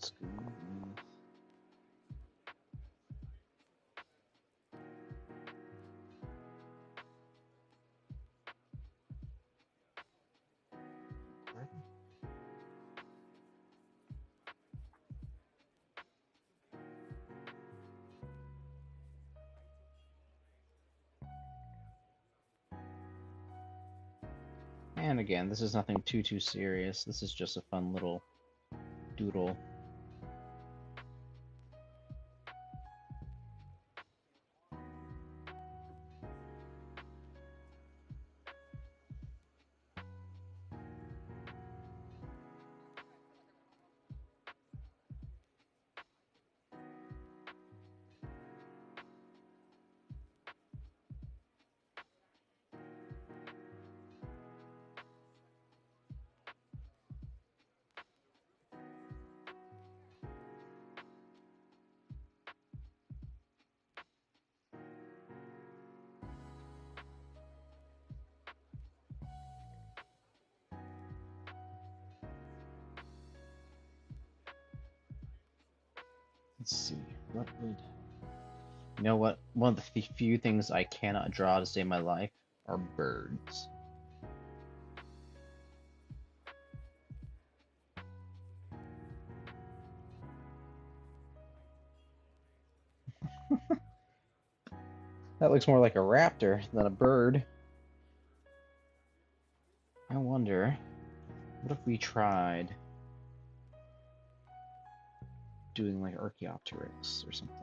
Let's go with... And again, this is nothing too serious. This is just a fun little doodle. Let's see, what would... You know what? One of the few things I cannot draw to save my life are birds. That looks more like a raptor than a bird. I wonder, what if we tried doing like Archaeopteryx or something?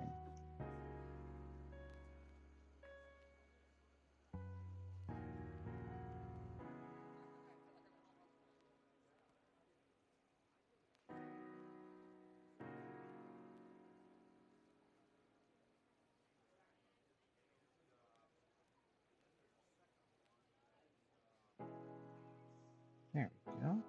There we go.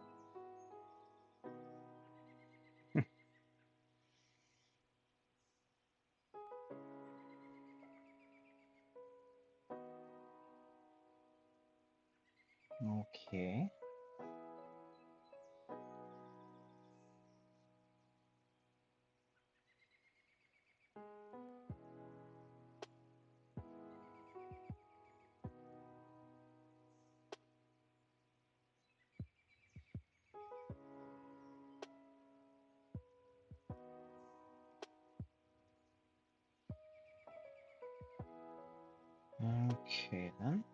Okay. Okay then.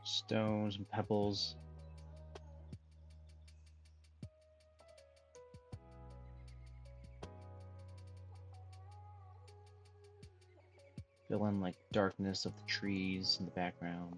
stones and pebbles. Fill in like darkness of the trees in the background.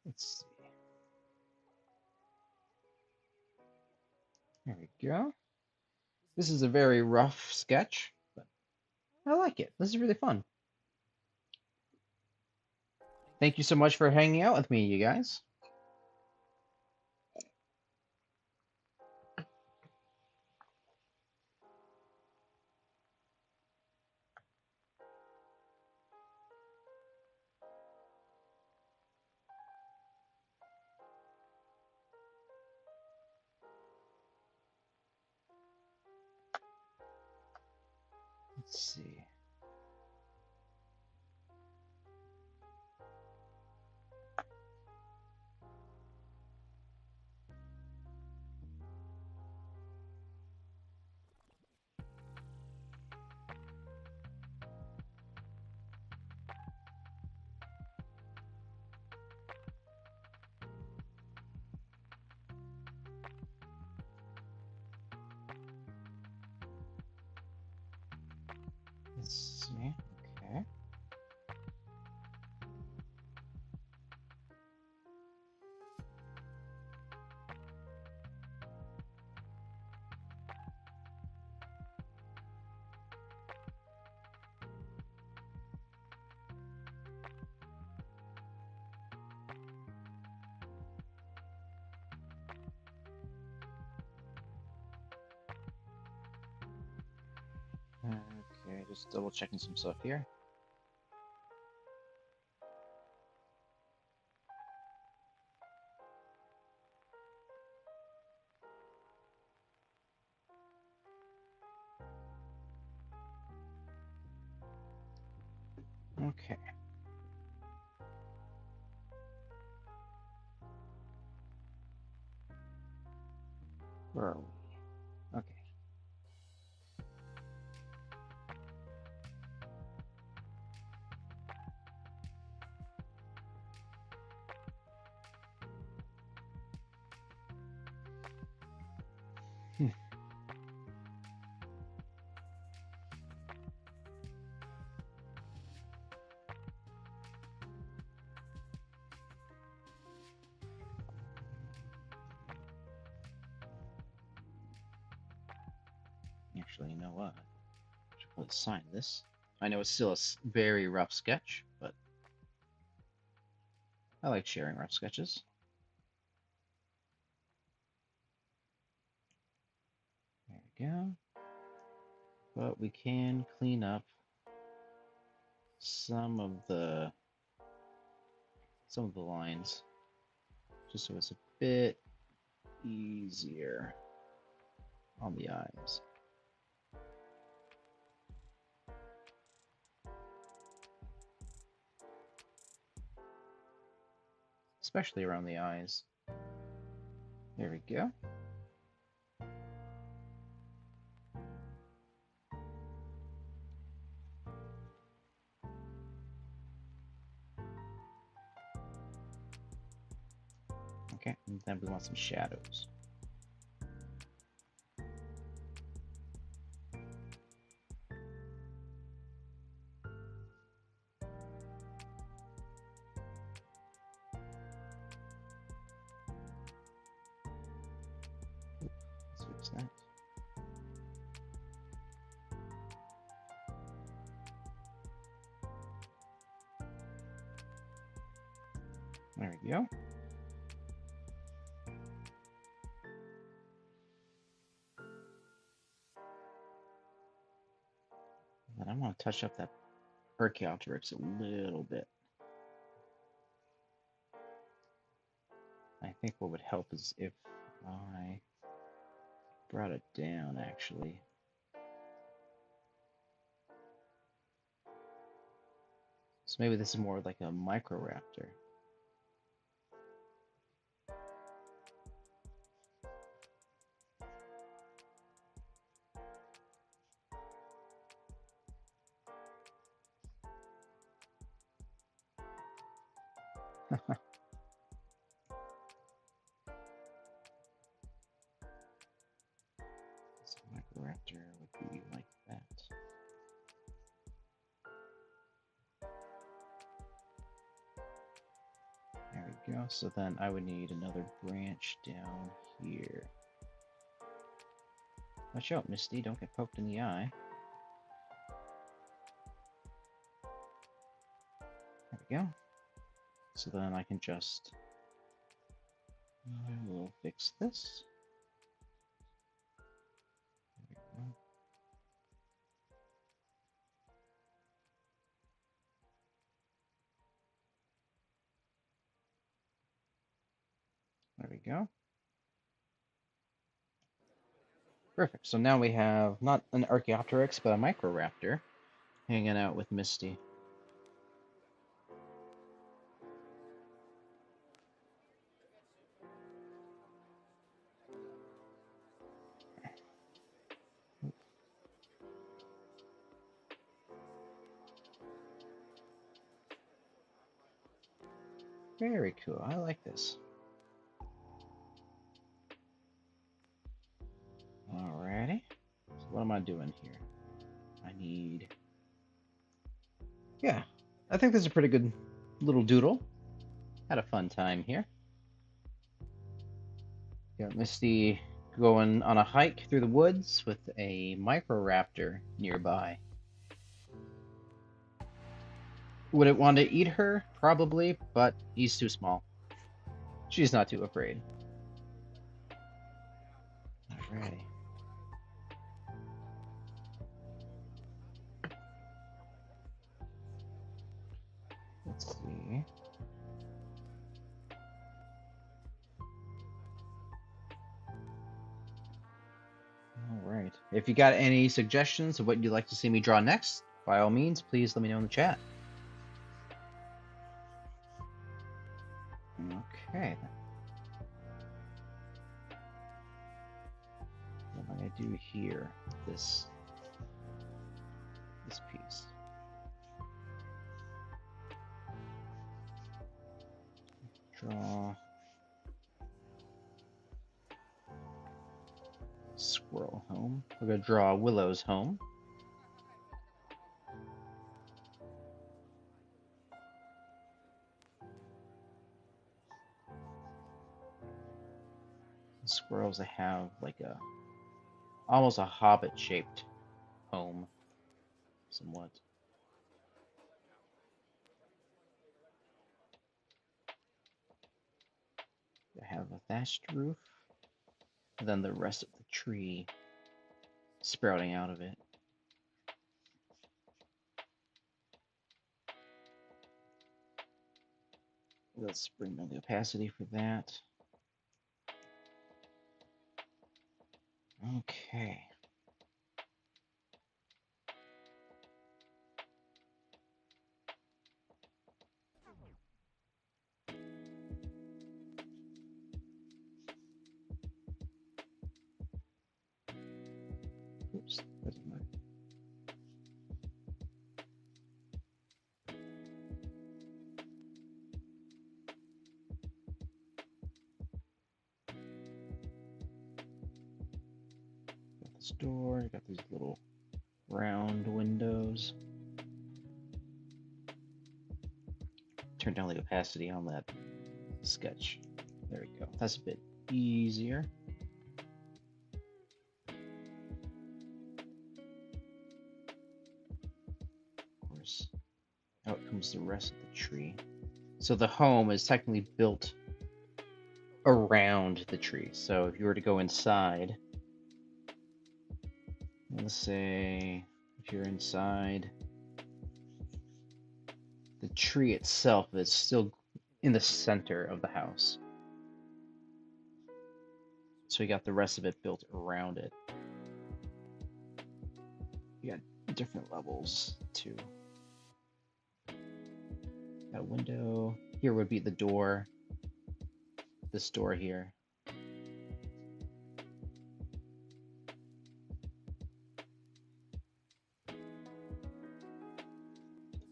Let's see. There we go. This is a very rough sketch, but I like it. This is really fun. Thank you so much for hanging out with me, you guys. Let's see. Let's see. Okay. Okay, just double checking some stuff here. Okay. Where are we? Okay. Hmm. Actually, you know what? I should probably sign this. I know it's still a very rough sketch, but I like sharing rough sketches. There we go. But we can clean up some of the lines just so it's a bit easier on the eyes. Especially around the eyes. There we go. Okay, and then we want some shadows. Let's fix that. There we go. And I want to touch up that Archaeopteryx a little bit. I think what would help is if I brought it down, actually. So maybe this is more like a microraptor. So microraptor would be like that. There we go. So then I would need another branch down here. Watch out, Misty. Don't get poked in the eye. There we go. So then I can just... I will fix this. There we go. There we go. Perfect. So now we have not an Archaeopteryx, but a Microraptor hanging out with Misty. Very cool. I like this. Alrighty. So what am I doing here? I need... Yeah, I think this is a pretty good little doodle. Had a fun time here. Got Misty going on a hike through the woods with a Microraptor nearby. Would it want to eat her? Probably, but he's too small. She's not too afraid. Alrighty. Let's see. Alright. If you got any suggestions of what you'd like to see me draw next, by all means, please let me know in the chat. Okay. What am I going to do here? This piece. Draw squirrel home. We're going to draw Willow's home. The squirrels, they have like a almost a hobbit shaped home, somewhat. They have a thatched roof, and then the rest of the tree sprouting out of it. Let's bring down the opacity for that. Okay. Oops, that's my... Got this door, got these little round windows. Turn down the opacity on that sketch. There we go. That's a bit easier. Of course, out comes the rest of the tree. So the home is technically built around the tree. So if you were to go inside, let's say if you're inside, the tree itself is still in the center of the house. So we got the rest of it built around it. You got different levels too. Got a window. Here would be the door. This door here.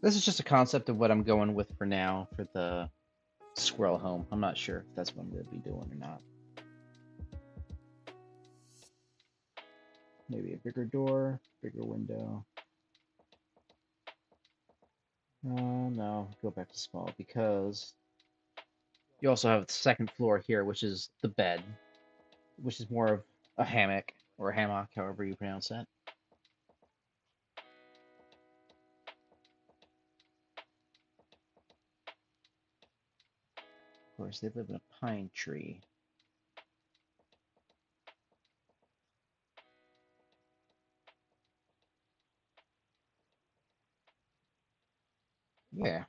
This is just a concept of what I'm going with for now for the squirrel home. I'm not sure if that's what I'm going to be doing or not. Maybe a bigger door, bigger window. No, go back to small because you also have the second floor here, which is the bed, which is more of a hammock or a hammock, however you pronounce that. Of course, they live in a pine tree. Yeah.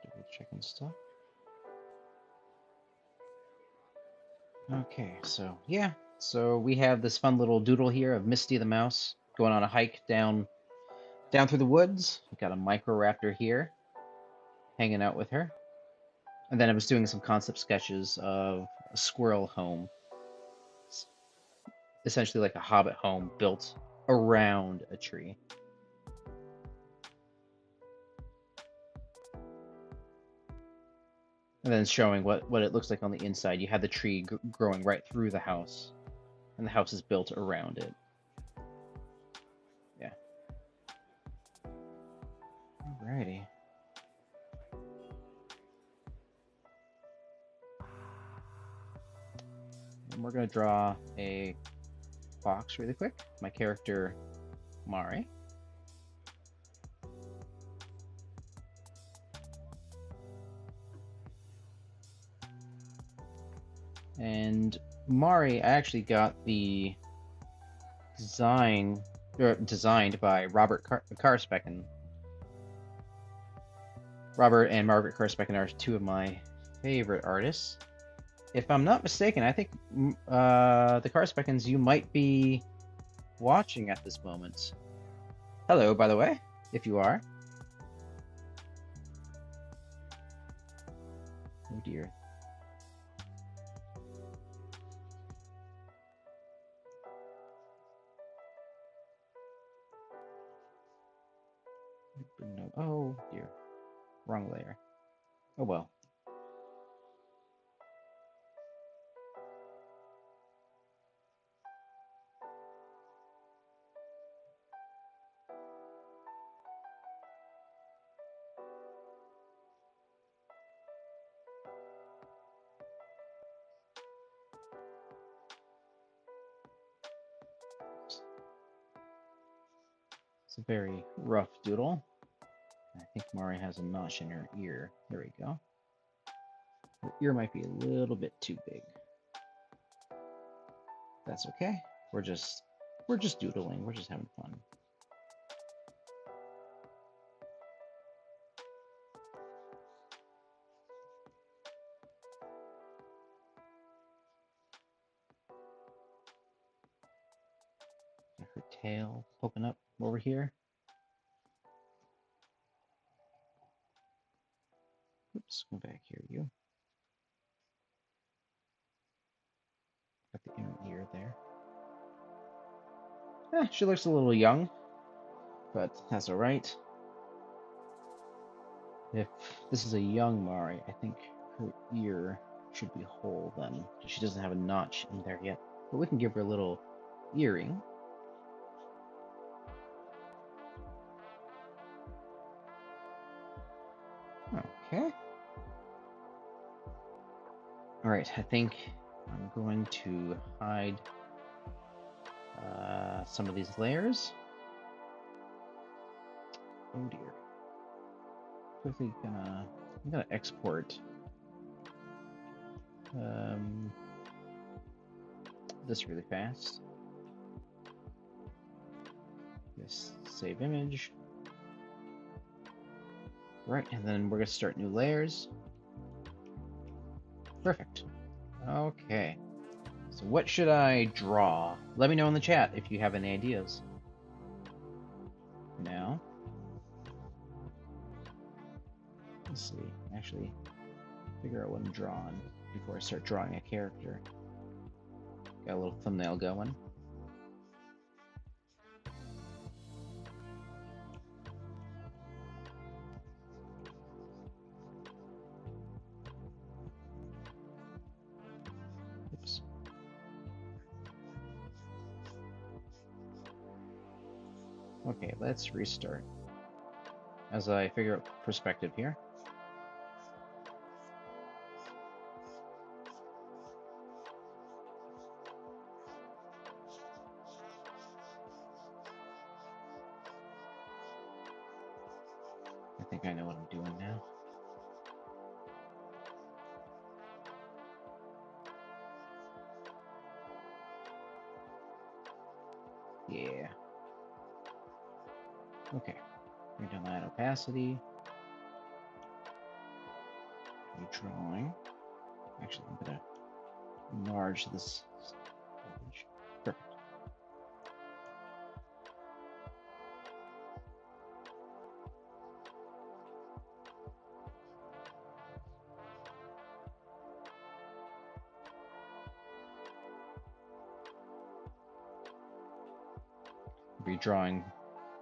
Double checking stuff. Okay, so yeah. So we have this fun little doodle here of Misty the mouse going on a hike down through the woods. We've got a microraptor here hanging out with her. And then I was doing some concept sketches of a squirrel home. It's essentially like a hobbit home built around a tree. And then showing what it looks like on the inside. You have the tree growing right through the house, and the house is built around it. Yeah. Alrighty. And we're going to draw a box really quick. My character, Mari. And Mari, I actually got the designed by Robert Carspecken. Robert and Margaret Carspecken are two of my favorite artists. If I'm not mistaken, I think the Carspeckens you might be watching at this moment. Hello, by the way, if you are. Oh dear. Oh dear. Wrong layer. Oh well. It's a very rough doodle. I think Mari has a notch in her ear. There we go. Her ear might be a little bit too big. That's okay. We're just doodling. We're just having fun. Her tail poking up over here. Oops, go back here, you. Got the inner ear there. She looks a little young, but that's alright. If this is a young Mari, I think her ear should be whole then. She doesn't have a notch in there yet. But we can give her a little earring. Okay. Alright, I think I'm going to hide some of these layers. Oh dear. I'm gonna export Um, this really fast. Yes, save image. Right, and then we're gonna start new layers. Perfect. Okay. So what should I draw? Let me know in the chat if you have any ideas. Now, let's see. Actually, figure out what I'm drawing before I start drawing a character. Got a little thumbnail going. Oops. Okay, let's restart as I figure out perspective here. I think I know what I'm doing now. Yeah. Okay. Bring down that opacity. Redrawing. Actually, I'm gonna enlarge this image. Perfect. Redrawing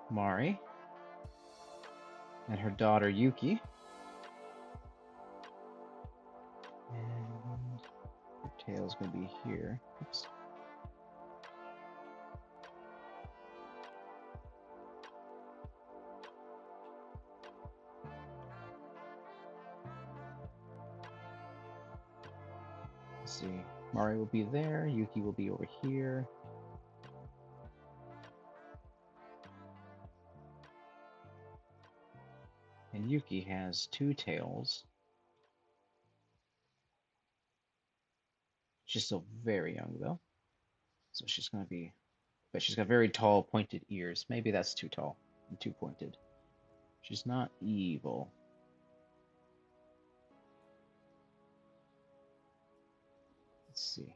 Mari and her daughter Yuki. And her tail's gonna be here. Oops. Let's see. Mari will be there. Yuki will be over here. And Yuki has two tails. She's still very young though. So she's gonna be, but she's got very tall pointed ears. Maybe that's too tall and too pointed. She's not evil. Let's see.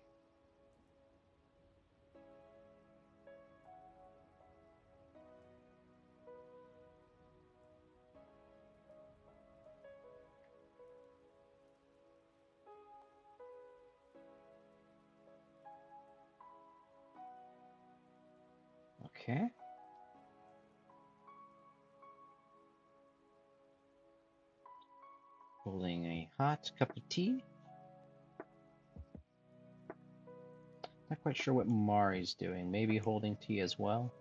Okay. Holding a hot cup of tea. Not quite sure what Mari's doing. Maybe holding tea as well.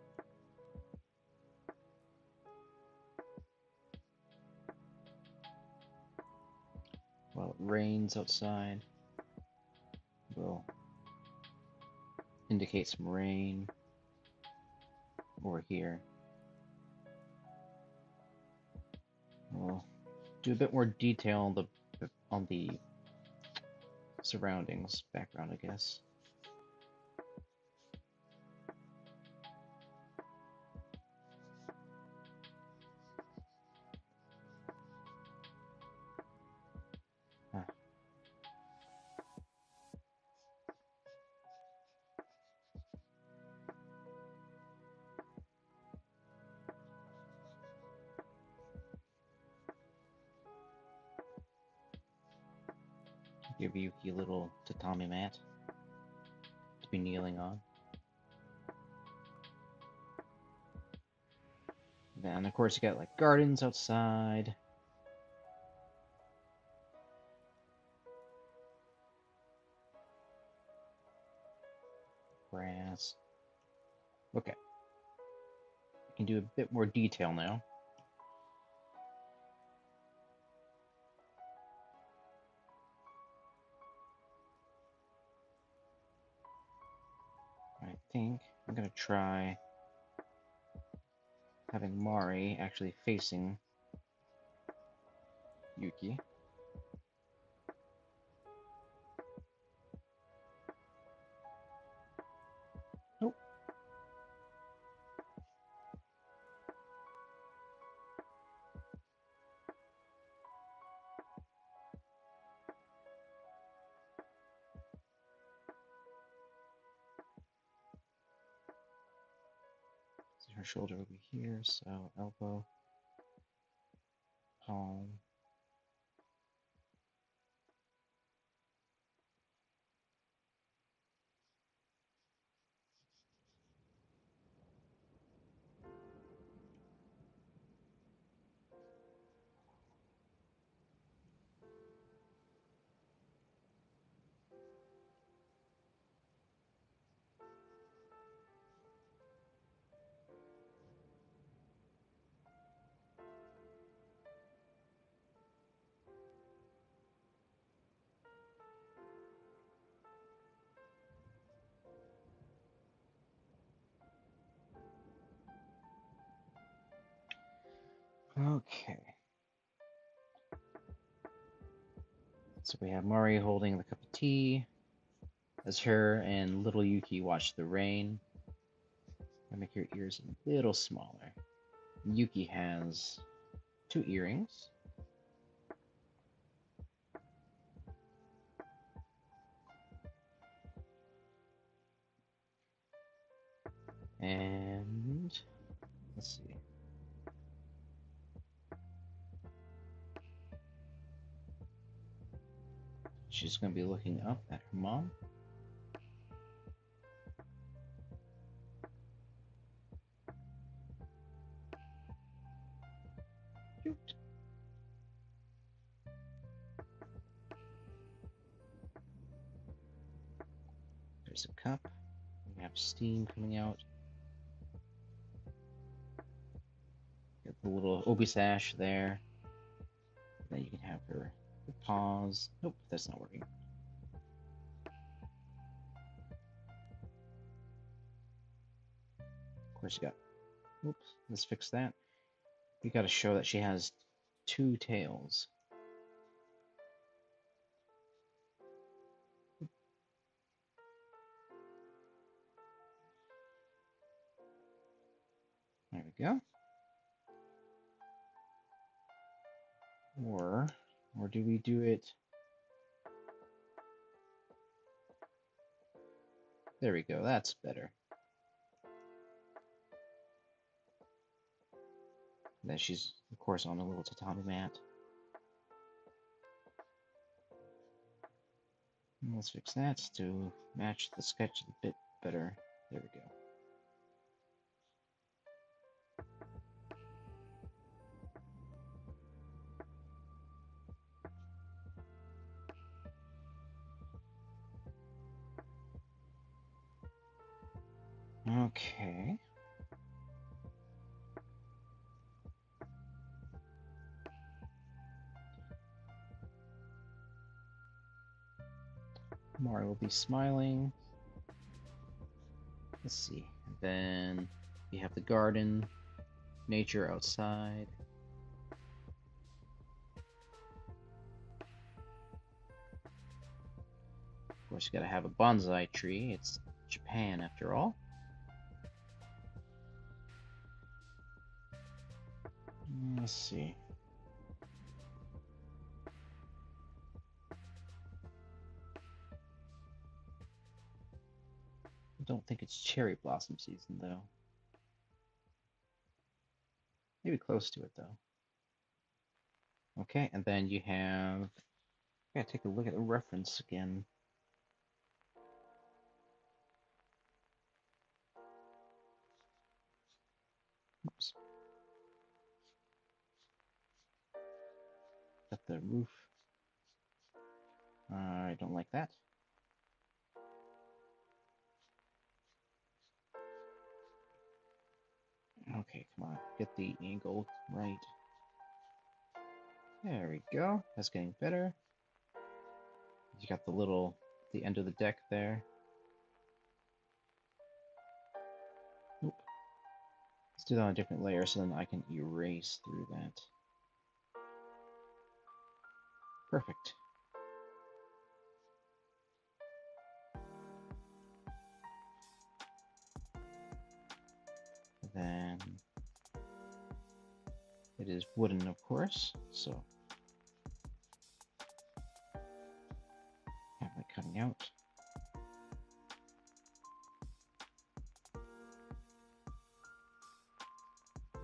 While it rains outside, we'll indicate some rain over here. We'll do a bit more detail on the surroundings, background, I guess. Ah. Give Yuki a little tatami mat to be kneeling on. Then, of course, you got like gardens outside. Grass. Okay. I can do a bit more detail now. I think I'm gonna try having Mari actually facing Yuki. her shoulder will be here, so elbow, palm. Okay. So we have Mari holding the cup of tea as her and little Yuki watch the rain. I make your ears a little smaller. Yuki has 2 earrings. And let's see. She's going to be looking up at her mom. Shoot. There's a cup. We have steam coming out. Get the little obi sash there. Then you can have her paws. Nope, that's not working. Of course, you got. Oops, let's fix that. We got to show that she has 2 tails. There we go. Or do we do it? There we go. That's better. And then she's, of course, on a little tatami mat. And let's fix that to match the sketch a bit better. There we go. Okay. Mari will be smiling. Let's see. And then you have the garden, nature outside. Of course, you gotta have a bonsai tree. It's Japan after all. Let's see. I don't think it's cherry blossom season, though. Maybe close to it, though. Okay, and then you have... I gotta take a look at the reference again. Oops. Got the roof. I don't like that. Okay, come on. Get the angle right. There we go. That's getting better. You got the end of the deck there. Nope. Let's do that on a different layer so then I can erase through that. Perfect. Then it is wooden, of course, so have that coming out.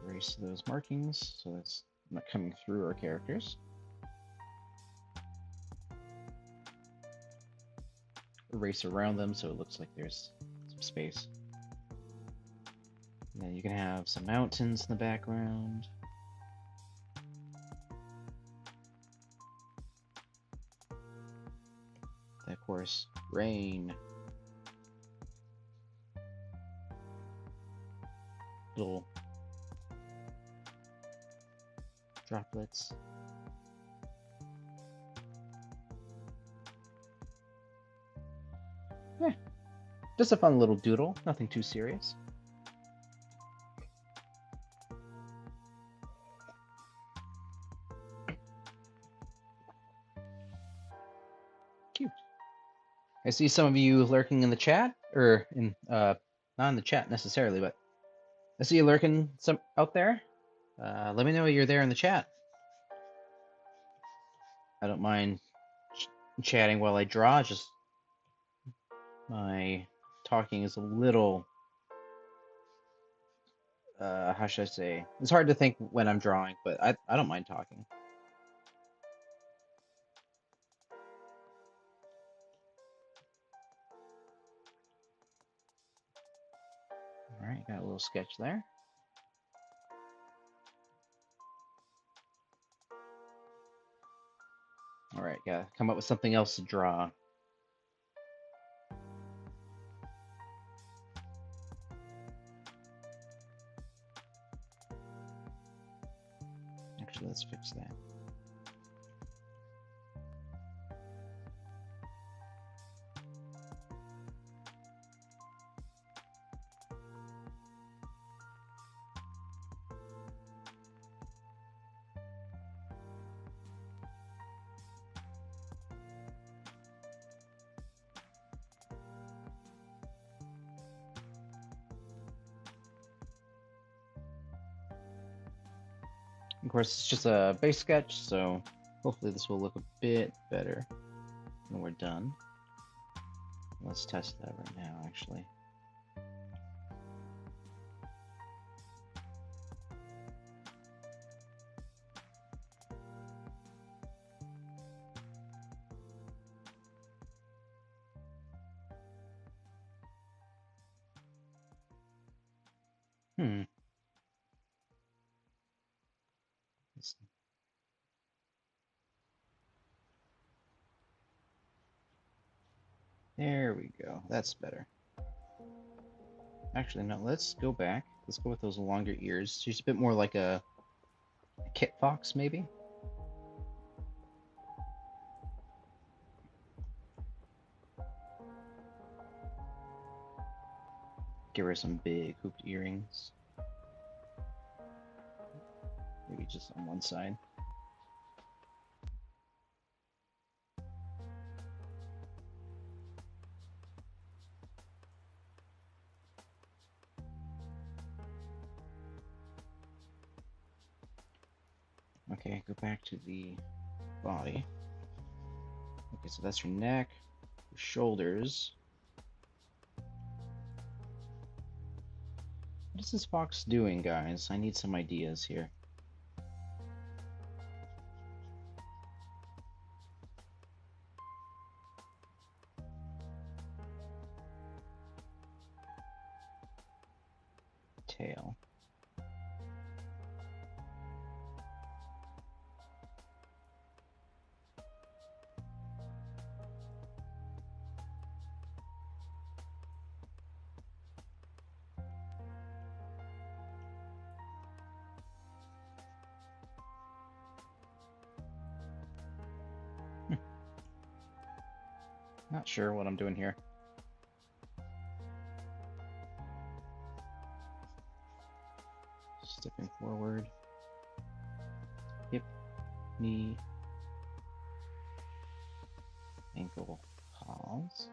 Erase those markings so that's not coming through our characters. Erase around them so it looks like there's some space. And then you can have some mountains in the background. And of course, rain. Little droplets. Yeah, just a fun little doodle, nothing too serious. Cute. I see some of you lurking in the chat, or in not in the chat necessarily, but I see you lurking some out there. Let me know you're there in the chat. I don't mind chatting while I draw. Just my talking is a little, how should I say? It's hard to think when I'm drawing, but I don't mind talking. All right, got a little sketch there. All right, gotta come up with something else to draw. Actually, let's fix that. Of course, it's just a base sketch, so hopefully this will look a bit better when we're done. Let's test that right now, actually. There we go. That's better. Actually, no, let's go back. Let's go with those longer ears. She's a bit more like a kit fox, maybe? Give her some big hooped earrings. Maybe just on one side. Okay, go back to the body. Okay, so that's her neck, her shoulders. What is this fox doing, guys? I need some ideas here. Tail. Not sure what I'm doing here. Stepping forward. Hip, knee, ankle, pause.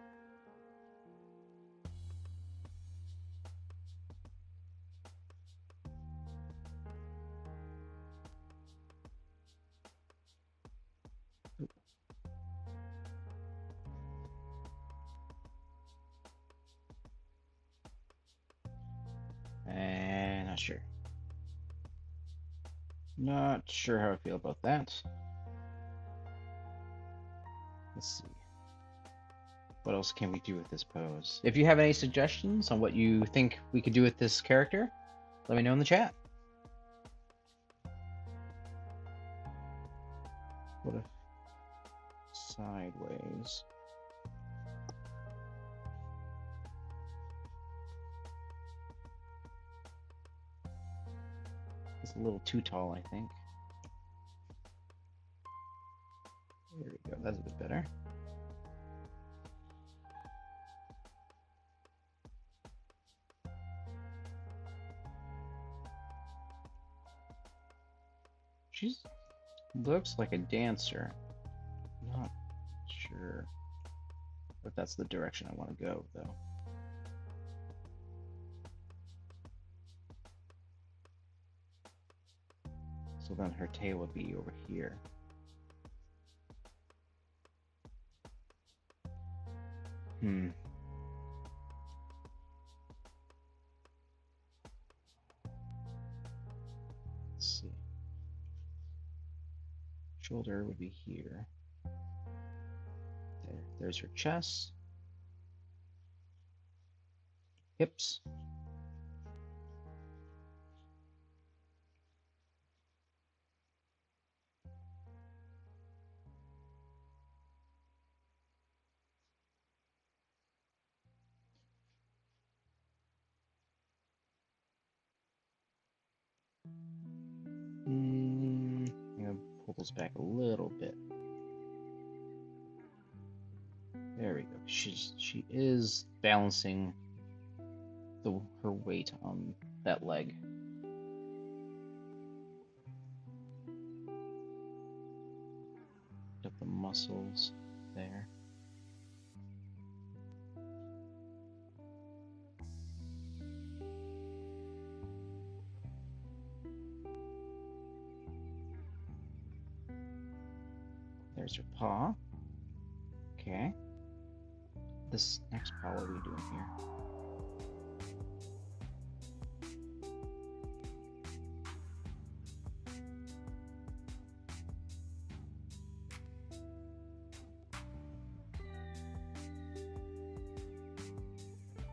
And not sure. Not sure how I feel about that. Let's see. What else can we do with this pose? If you have any suggestions on what you think we could do with this character, let me know in the chat. What if sideways? It's a little too tall, I think. There we go, that's a bit better. She looks like a dancer. Not sure if that's the direction I want to go, though. So then her tail would be over here. Let's see. Shoulder would be here. There's her chest. Hips. I'm gonna pull this back a little bit. There we go. She is balancing her weight on that leg. Up the muscles there. There's her paw. Okay. This next paw, what are we doing here?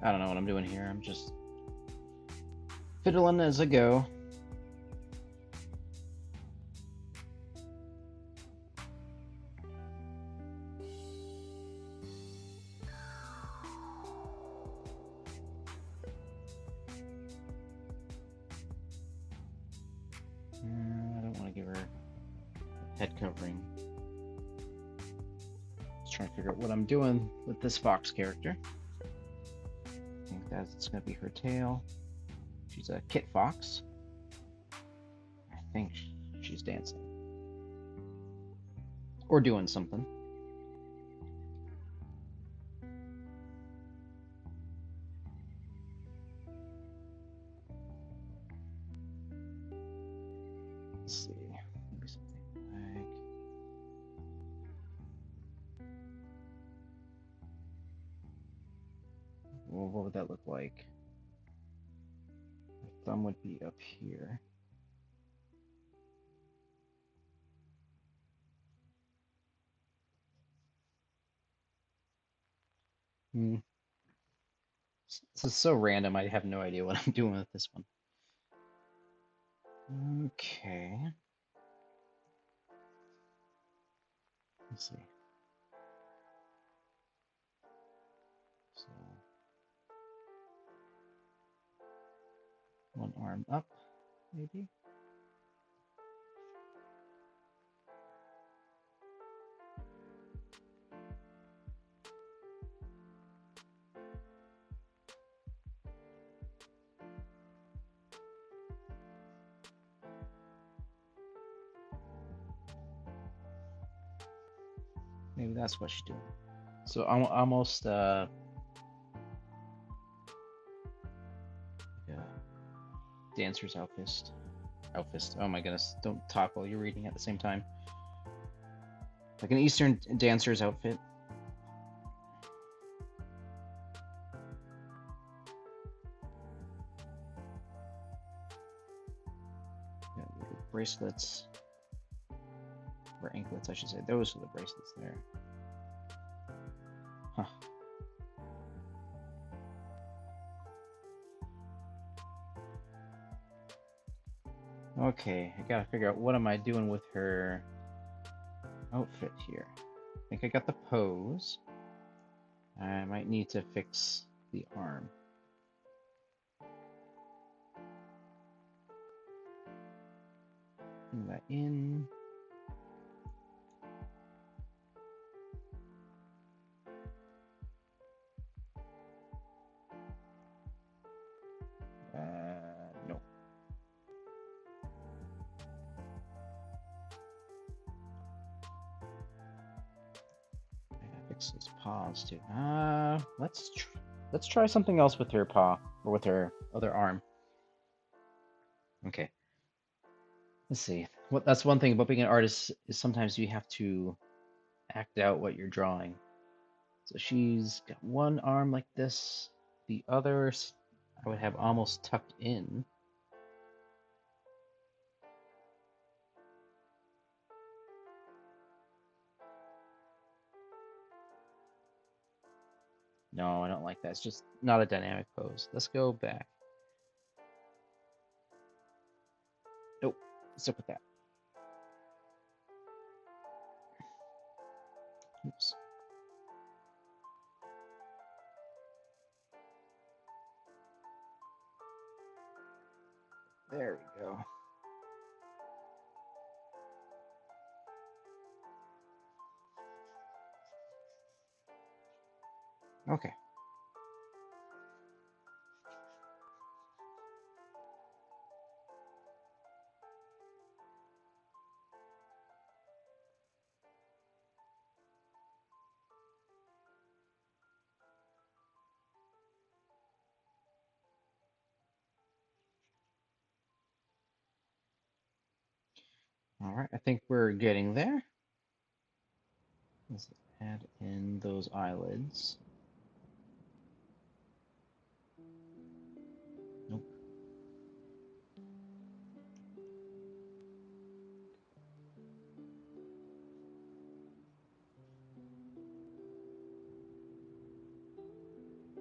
I don't know what I'm doing here. I'm just fiddling as I go. I don't want to give her head covering. Just trying to figure out what I'm doing with this fox character. I think that's going to be her tail. She's a kit fox. I think she's dancing. Or doing something. Let's see. Maybe something like... Well, what would that look like? Her thumb would be up here. This is so random, I have no idea what I'm doing with this one. Okay. Let's see. So, one arm up, maybe? Maybe that's what she's doing. So I'm almost yeah, dancer's outfit. Oh my goodness! Don't talk while you're reading at the same time. Like an Eastern dancer's outfit. Yeah, bracelets, or anklets, I should say. Those are the bracelets there. Huh. Okay, I gotta figure out what am I doing with her outfit here. I think I got the pose. I might need to fix the arm. Bring that in. No. I gotta fix those paws too. Let's try something else with her paw or with her other arm. Okay. Let's see. That's one thing about being an artist is sometimes you have to act out what you're drawing. So she's got one arm like this, the other I would have almost tucked in. No, I don't like that. It's just not a dynamic pose. Let's go back. Nope, stick with that. Oops. There we go. Okay. All right, I think we're getting there. Let's add in those eyelids. Nope.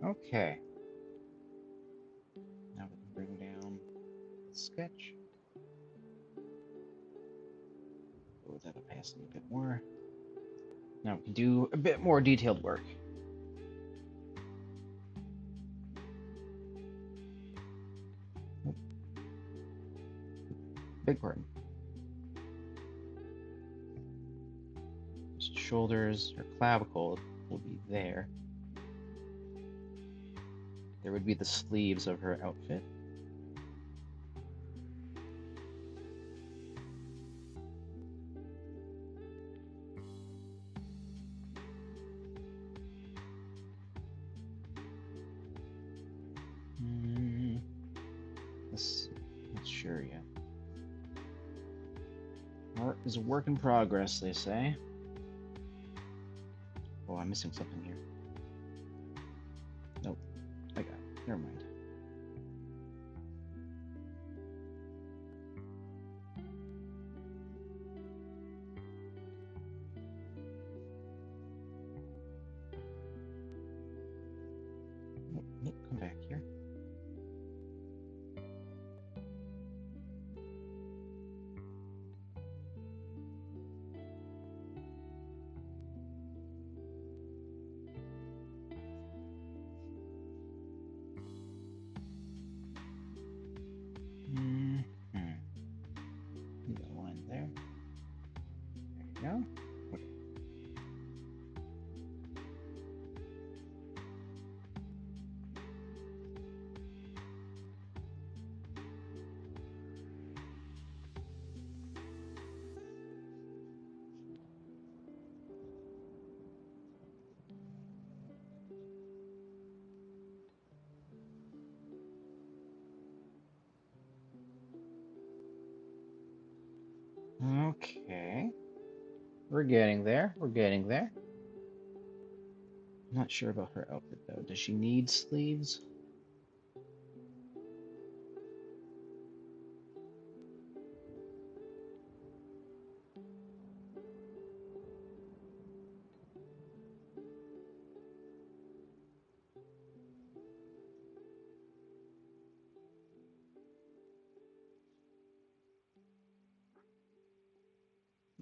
Okay. Now we can bring down the sketch. Lower that opacity a bit more. Now we can do a bit more detailed work. Nope. Big pardon. Shoulders, her clavicle will be there. There would be the sleeves of her outfit. Let's see. Not sure yet. Art is a work in progress, they say. Oh, I'm missing something here. Nope. I got it. Never mind. Nope, nope, come back here. Need a line there. There you go. Okay. Okay. We're getting there. We're getting there. I'm not sure about her outfit though. Does she need sleeves?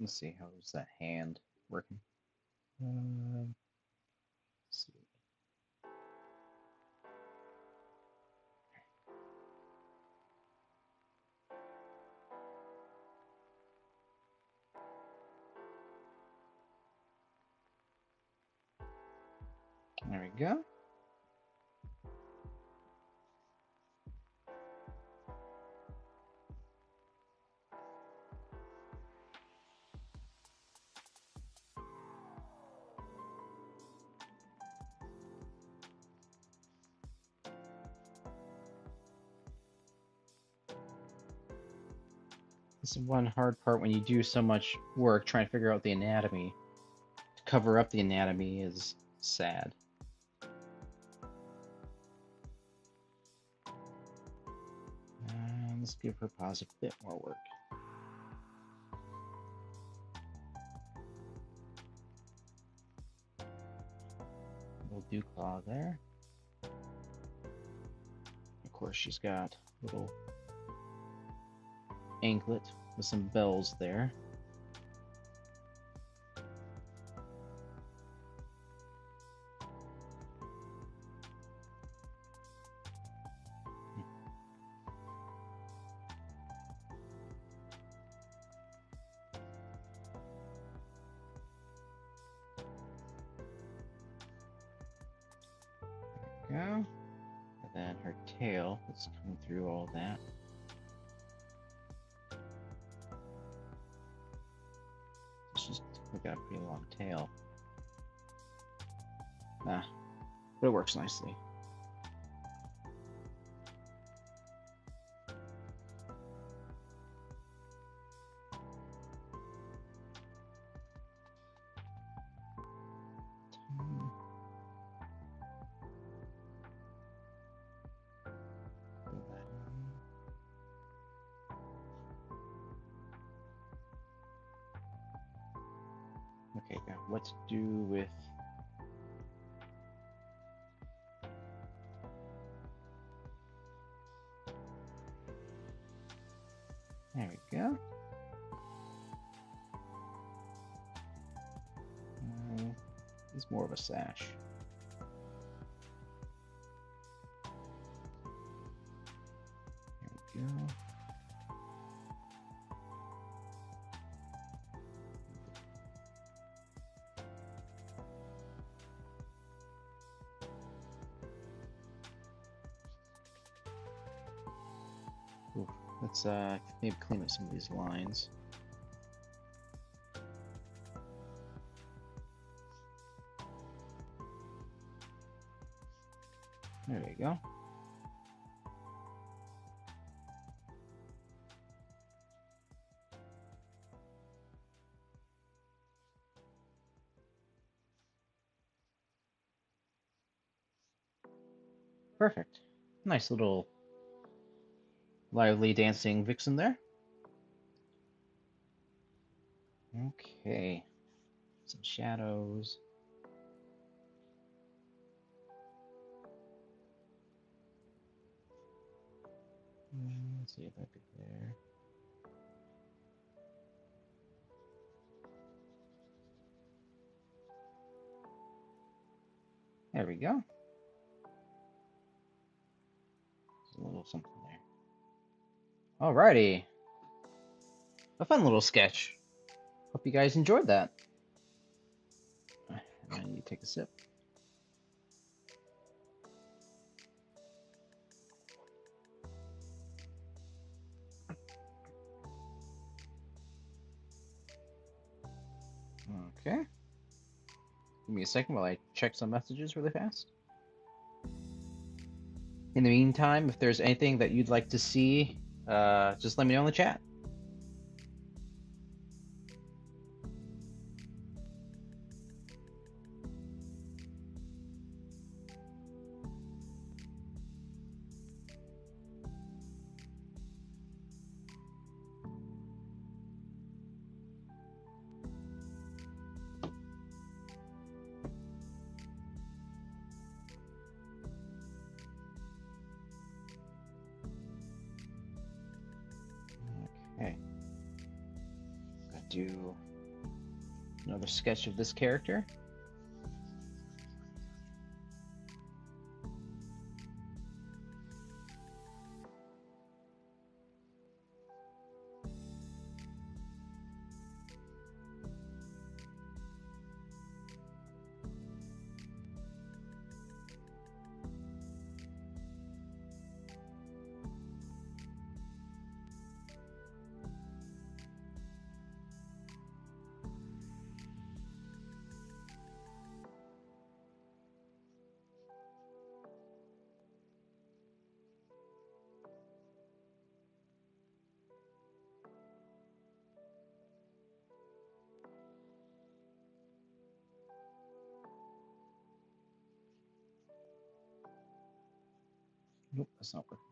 Let's see, how's that hand working? Let's see. There we go. This is one hard part when you do so much work trying to figure out the anatomy. To cover up the anatomy is sad. Let's give her paws a bit more work. Little dew claw there. Of course, she's got a little anklet with some bells there. Go. And then her tail, let's come through all that. She's got a pretty long tail. But it works nicely. Okay, now what to do with there we go. It's more of a sash. There we go. Ooh, let's maybe clean up some of these lines. There you go. Perfect. Nice little lively dancing vixen there. Okay. Some shadows. Let's see if I could there. There we go. There's a little something there. Alrighty. A fun little sketch. Hope you guys enjoyed that. I need to take a sip. Okay. Give me a second while I check some messages really fast. In the meantime, if there's anything that you'd like to see, just let me know in the chat. Okay. Gotta do Another sketch of this character. Nope, that's not working.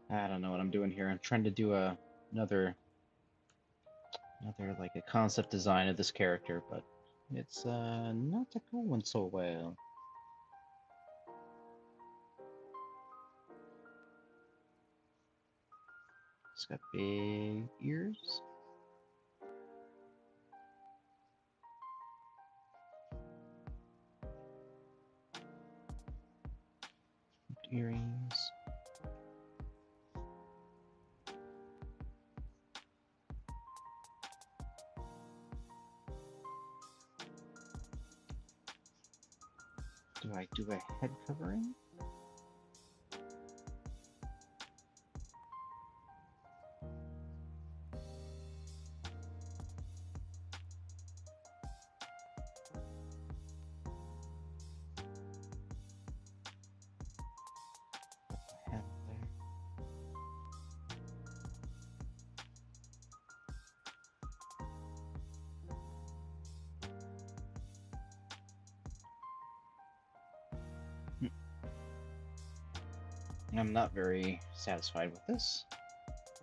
I don't know what I'm doing here. I'm trying to do another like a concept design of this character, but it's not going so well. It's got big ears. Earrings. Do I do a head covering? Head there. I'm not very satisfied with this.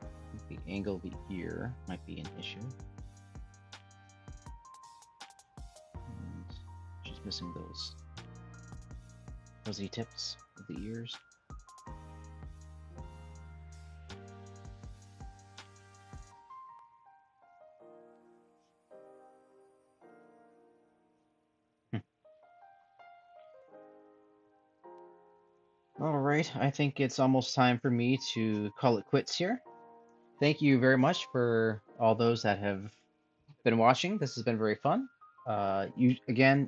I think the angle of the ear might be an issue. And just missing those fuzzy tips of the ears. All right, I think it's almost time for me to call it quits here. Thank you very much for all those that have been watching. This has been very fun.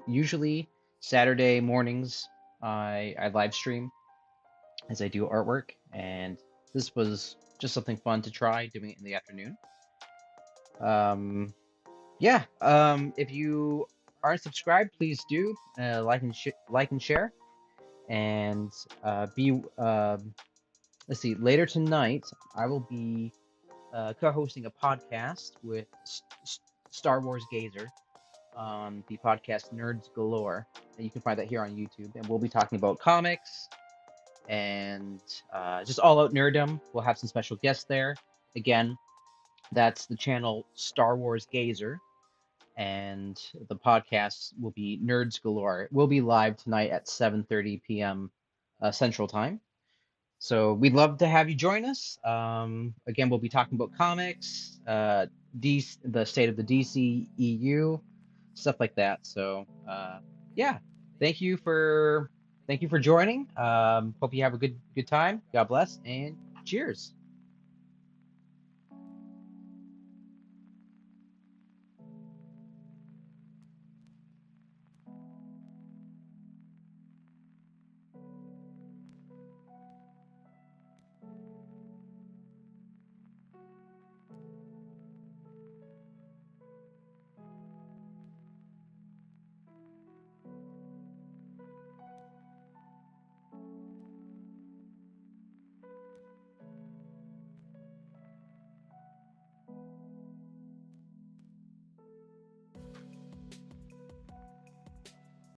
Usually Saturday mornings, I live stream as I do artwork, and this was just something fun to try doing it in the afternoon. Yeah. If you aren't subscribed, please do like and share, and be let's see. Later tonight, I will be co-hosting a podcast with Star Wars Gazer on the podcast Nerds Galore. And you can find that here on YouTube. And we'll be talking about comics and just all out nerddom. We'll have some special guests there. Again, that's the channel Star Wars Gazer. And the podcast will be Nerds Galore. It will be live tonight at 7:30 p.m. Central Time. So we'd love to have you join us. Again, we'll be talking about comics, the state of the DC EU, stuff like that. So yeah, thank you for joining. Hope you have a good time. God bless and cheers.